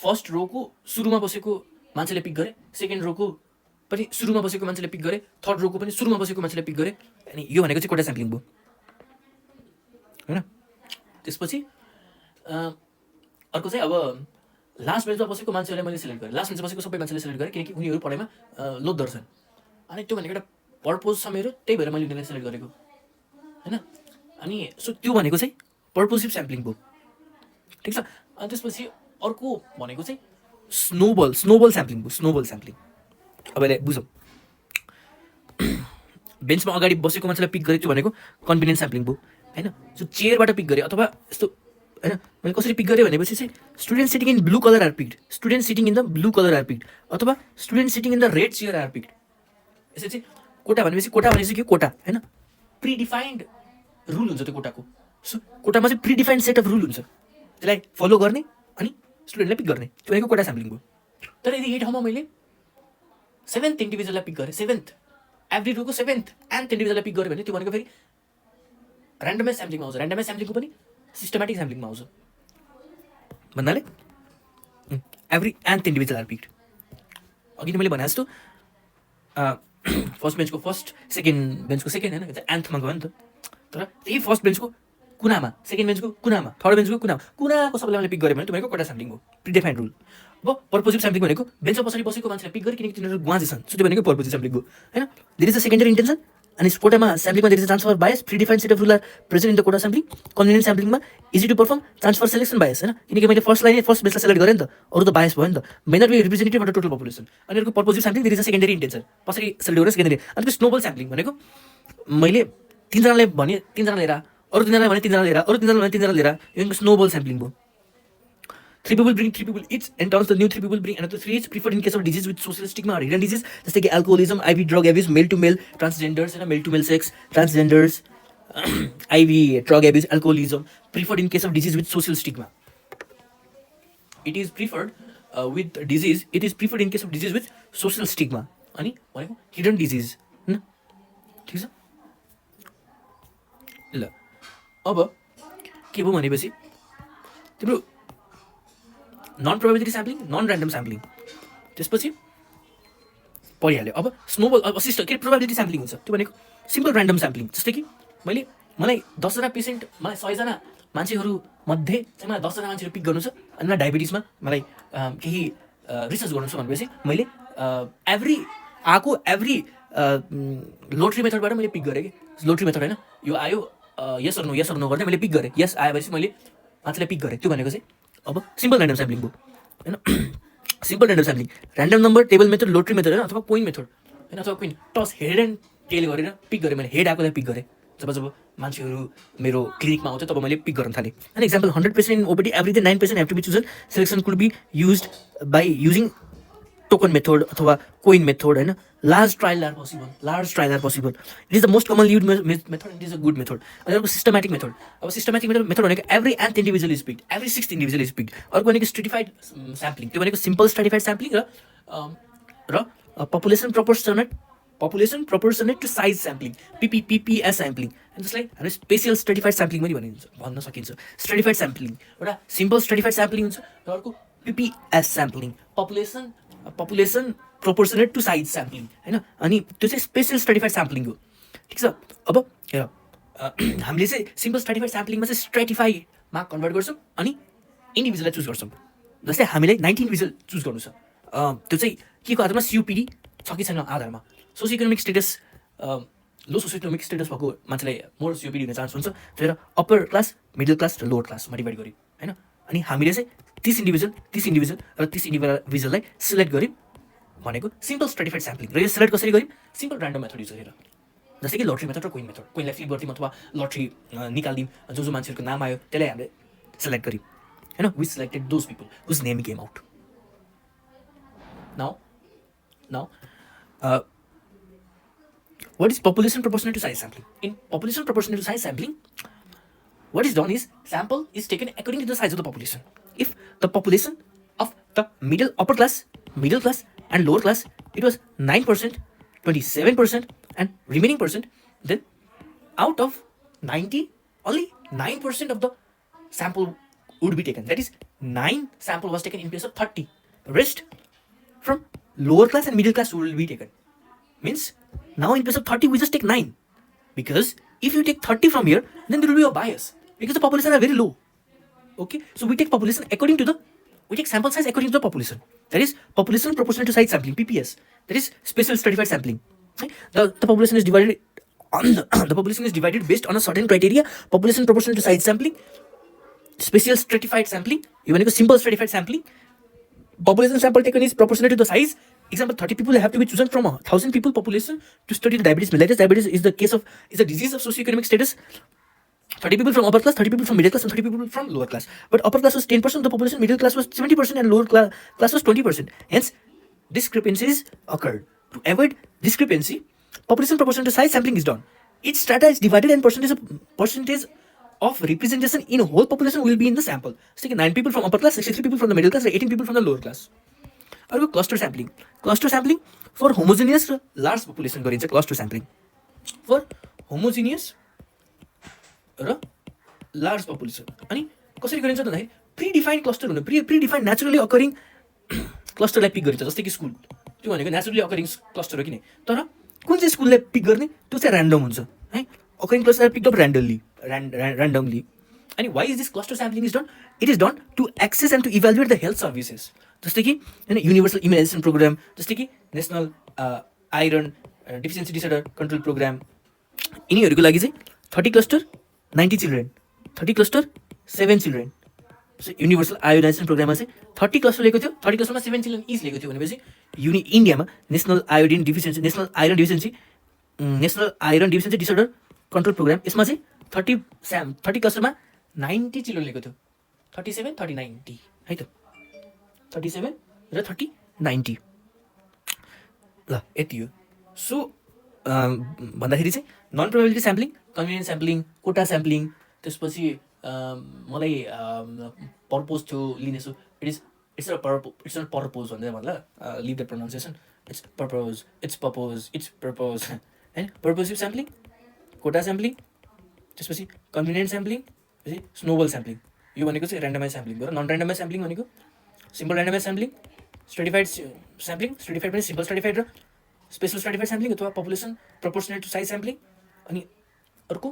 फर्स्ट रोको सुरुमा बसेको मान्छेले पिक गरेँ, सेकेन्ड रोको पनि सुरुमा बसेको मान्छेले पिक गरेँ, थर्ड रोको पनि सुरुमा बसेको मान्छेले पिक गरेँ। अनि यो भनेको चाहिँ कोटा स्याम्पलिङ भयो होइन। त्यसपछि अर्को चाहिँ अब लास्ट बेन्चमा बसेको मान्छेलाई मैले सिलेक्ट गरेँ, लास्ट बेन्चमा बसेको सबै मान्छेले सिलेक्ट गरेँ, किनकि उनीहरू पढाइमा लोद्धर छन्। अनि त्यो भनेको एउटा पर्पोज छ मेरो, त्यही भएर मैले उनीहरूलाई सिलेक्ट गरेको होइन। अनि सो त्यो भनेको चाहिँ पर्पोजिभ स्याम्पलिङ भयो। ठिक छ। अनि त्यसपछि अर्को भनेको चाहिँ स्नोबल स्याम्पलिङ भयो। स्नोबल स्याम्पलिङ अब यसलाई बुझौँ। बेन्चमा अगाडि बसेको मान्छेलाई पिक गरेँ, त्यो भनेको कन्भिनियन्ट स्याम्पलिङ भयो होइन। सो चेयरबाट पिक गरेँ अथवा यस्तो होइन, मैले कसरी पिक गरेँ भनेपछि चाहिँ student sitting in blue colour are picked, student sitting in the blue colour are picked, अथवा student sitting in the red chair are picked. यसरी चाहिँ कोटा भनेपछि के कोटा होइन, प्रिडिफाइन्ड रुल हुन्छ त्यो कोटाको। सो कोटामा चाहिँ प्रिडिफाइन्ड सेट अफ रुल हुन्छ, त्यसलाई फलो गर्ने अनि स्टुडेन्टलाई पिक गर्ने, त्यो भनेको कोटा स्याम्पलिङ भयो। तर यदि यही ठाउँमा मैले 7th इन्डिभिजुअललाई पिक गरेँ, 7th एभ्री रोको 7th एन्थ इन्डिभिजुअललाई पिक गरेँ भने त्यो भनेको फेरि ऱ्यान्डमाइज स्याम्पलिङमा आउँछ। ऱ्यान्डमाइज स्याम्पलिङको पनि सिस्टमेटिक स्याम्पलिङमा आउँछ भन्नाले every nth individual are picked. अघि नै मैले भने जस्तो फर्स्ट बेन्चको फर्स्ट, सेकेन्ड बेन्चको सेकेन्ड होइन, एन्थमा गयो नि त। तर त्यही फर्स्ट बेन्चको कुनामा, सेकेन्ड बेन्चको कुनामा, थर्ड बेन्चको कुनाको सबैलाई मैले पिक गरेँ भने त्यो भनेको कोटा स्याम्पलिङ हो, प्रिडिफाइन्ड रुल। अब पर्पोजिभ स्याम्पलिङ भनेको बेन्चमा पछाडि बसेको मान्छेलाई पिक गरेँ, किनकि तिनीहरू गुवाजे छन्, सो त्यो भनेको पर्पोजिभ स्याम्पलिङ हो होइन। There is a secondary intention अनि कोटामा स्याम्पलिङमा there is a transfer bias, predefined set of rule are present in the quota sampling. Convenient स्याम्पलिङमा easy to perform, transfer selection bias होइन, किनकि मैले फर्स्ट बेन्चलाई सिलेक्ट गरेँ नि त, अरू त बायस भयो नि त, may not be representative of the total population. अनि अर्को purposive sampling there is a secondary intention, पछाडि सिलेक्ट गरेर सेकेन्डरी। अनि त्यो स्नोबल स्याम्पलिङ भनेको मैले 3जनालाई भने 3जना लिएर, अरू 3जनालाई भने 3जना लिएर, अरू 3जनालाई भने 3जना लिएर, यो स्नोबल स्याम्पलिङ भयो। 3 people bring 3 people each and turns the new 3 people bring another 3 each, preferred in case of disease with social stigma or hidden disease, जस्तै कि alcoholism, IV drug abuse, male to male, transgenders and male to male sex, transgenders, IV drug abuse, alcoholism, preferred in case of disease with social stigma. It is preferred it is preferred in case of disease with social stigma. अनि भनेको hidden disease हैन, ठीक छ। ल अब के भयो भनेपछि तिम्रो non probability sampling, non random sampling, त्यसपछि परिहाल्यो। अब स्नोबल, अब के प्रोबेबिलिटी स्याम्पलिङ हुन्छ, त्यो भनेको सिम्पल ऱ्यान्डम स्याम्पलिङ। जस्तै कि मलाई 10जना पेसेन्ट, मलाई 100जना मान्छेहरू मध्ये चाहिँ मलाई 10जना मान्छेहरू पिक गर्नु छ, अनि मलाई डायबिटिसमा मलाई केही रिसर्च गर्नु छ भनेपछि मैले एभ्री आएको एभ्री लोटरी मेथडबाट मैले पिक गरेँ कि लोटरी मेथड होइन यो आयो यस अर नो गर्दै मैले पिक गरेँ यस आएपछि मैले मान्छेलाई पिक गरेँ त्यो भनेको चाहिँ अब सिम्पल ऱ्यान्डम स्याम्पलिङ भयो होइन simple random sampling random number table method lottery method होइन अथवा कोइन मेथड होइन अथवा coin toss head and tail गरेर पिक गरेँ मैले हेड आएकोलाई पिक गरेँ जब मान्छेहरू मेरो क्लिनिकमा आउँथ्यो तब मैले पिक गर्न थालेँ होइन example 100% OPD every 9% have to be chosen selection could be use by using token method अथवा कोइन मेथड होइन large trial are possible it is the most common use method it is a good method अनि अर्को systematic method अब systematic method भनेको every nth individual is picked every 6th individual is picked अर्को भनेको stratified sampling त्यो भनेको simple stratified sampling र population proportionate to size sampling PPS sampling जसलाई हामीले स्पेसियल स्ट्रेटिफाइड स्याम्पलिङ पनि भन्न सकिन्छ स्ट्रेटिफाइड स्याम्पलिङ एउटा सिम्पल स्ट्रेटिफाइड स्याम्पलिङ हुन्छ र अर्को PPS sampling population proportionate to size sampling होइन अनि त्यो चाहिँ स्पेसियल स्ट्रेटिफाइड स्याम्पलिङ हो ठिक छ अब हेर हामीले चाहिँ सिम्पल स्ट्रेटिफाइड स्याम्पलिङमा चाहिँ स्ट्रेटिफाइडमा कन्भर्ट गर्छौँ अनि इन्डिभिजुअललाई चुज गर्छौँ जस्तै हामीलाई 19 इन्डिभिजुअल चुज गर्नु छ त्यो चाहिँ के को आधारमा सियुपिडी छ कि छैन आधारमा सोसियो इकोनोमिक स्टेटस लो सोसियो इकोनोमिक स्टेटस भएको मान्छेलाई मोर सियुपिडी हुने चान्स हुन्छ त्यही भएर अप्पर क्लास मिडल क्लास र लोवर क्लासमा डिभाइड गऱ्यौँ होइन अनि हामीले चाहिँ 30 इन्डिभिजुअल र 30 इन्डिभिजुअललाई सिलेक्ट गऱ्यौँ भनेको सिम्पल स्ट्रेटिफाइड स्याम्पलिङ र यो सिलेक्ट कसरी गऱ्यौँ सिम्पल ऱ्यान्डम मेथड युज गरेर जस्तै कि लोटरी मेथड र कोइनलाई फ्लिप गर्थ्यौँ अथवा लटरी निकाल्यौँ जो मान्छेहरूको नाम आयो त्यसलाई हामीले सिलेक्ट गऱ्यौँ होइन we selected those people whose name came out now what is population proportional to size sampling? In population proportional to size sampling, what is done is sample is taken according to the size of the population. If the population of the upper class, middle class and lower class, it was 9%, 27% and remaining percent, then out of 90, only 9% of the sample would be taken. That is 9 sample was taken in place of 30. Rest from lower class and middle class will be taken. Means now in place of 30 we just take 9 because if you take 30 from here then there will be a bias because the population are very low. Okay, so we take sample size according to the population. That is population proportional to size sampling, PPS. That is special stratified sampling. The population is divided the population is divided based on a certain criteria. Population proportional to size sampling, special stratified sampling, even a simple stratified sampling. Population sample taken is proportional to the size. Example, 30 people have to be chosen from a 1,000 people population to study the diabetes mellitus. Diabetes is a disease of socioeconomic status. 30 people from upper class, 30 people from middle class, and 30 people from lower class. But upper class was 10% of the population, middle class was 70%, and lower class was 20%. Hence, discrepancies occurred. To avoid discrepancy, population proportional to size sampling is done. Each strata is divided and percentage of representation in whole population will be in the sample. So, 9 people from upper class, 63 people from the middle class, 18 people from the lower class. Or cluster sampling. Cluster sampling for homogeneous large population गरिन्छ cluster sampling. For homogeneous र large population. अनि कसरी गरिन्छ भन्दाखेरि predefined cluster हुनु predefined naturally occurring क्लस्टरलाई pick गरिन्छ जस्तै कि स्कुल त्यो भनेको नेचुरली अकरिङ क्लस्टर हो कि नै तर कुन चाहिँ स्कुललाई पिक गर्ने त्यो चाहिँ ऱ्यान्डम हुन्छ है occurring cluster pick up randomly अनि why is this cluster sampling is done it is done to access and to evaluate the health services जस्तै कि होइन युनिभर्सल इम्युनाइजेसन प्रोग्राम जस्तै कि national iron deficiency disorder control programme यिनीहरूको लागि चाहिँ 30 cluster 90 children 30 cluster 7 children universal iodization प्रोग्राममा चाहिँ 30 क्लस्टर लिएको थियो 30 क्लस्टरमा 7 चिल्ड्रेन इच लिएको थियो भनेपछि इन्डियामा national iodine deficiency national iron deficiency disorder control programme यसमा चाहिँ 30 क्लस्टरमा 90 चिल्ड्रेन लिएको थियो 37 30 90 है त 37 र 30 90 ल यति हो सो भन्दाखेरि चाहिँ non probability sampling convenience sampling quota sampling त्यसपछि मलाई पर्पोज थियो लिने छु इट्स नट पर्पोज भन्दै भन्ला leave the pronunciation it's purpose होइन पर्पोजिभ स्याम्पलिङ कोटा स्याम्पलिङ त्यसपछि कन्भिनियन्ट स्याम्पलिङ त्यसपछि स्नोबल स्याम्पलिङ यो भनेको चाहिँ ऱ्यान्डमाइज स्याम्पलिङ हो र नन ऱ्यान्डमाइज स्याम्पलिङ भनेको simple randomize sampling stratified sampling stratified पनि सिम्पल स्ट्रेटिफाइड र स्पेसल स्ट्रेटिफाइड स्याम्पलिङ अथवा population proportional to size sampling अनि अर्को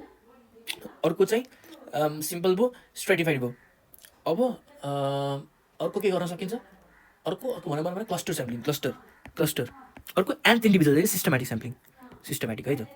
चाहिँ सिम्पल भयो स्ट्रेटिफाइड भयो अब अर्को के गर्न सकिन्छ अर्को भनेर क्लस्टर स्याम्पलिङ क्लस्टर अर्को and individual systematic sampling, systematic है त।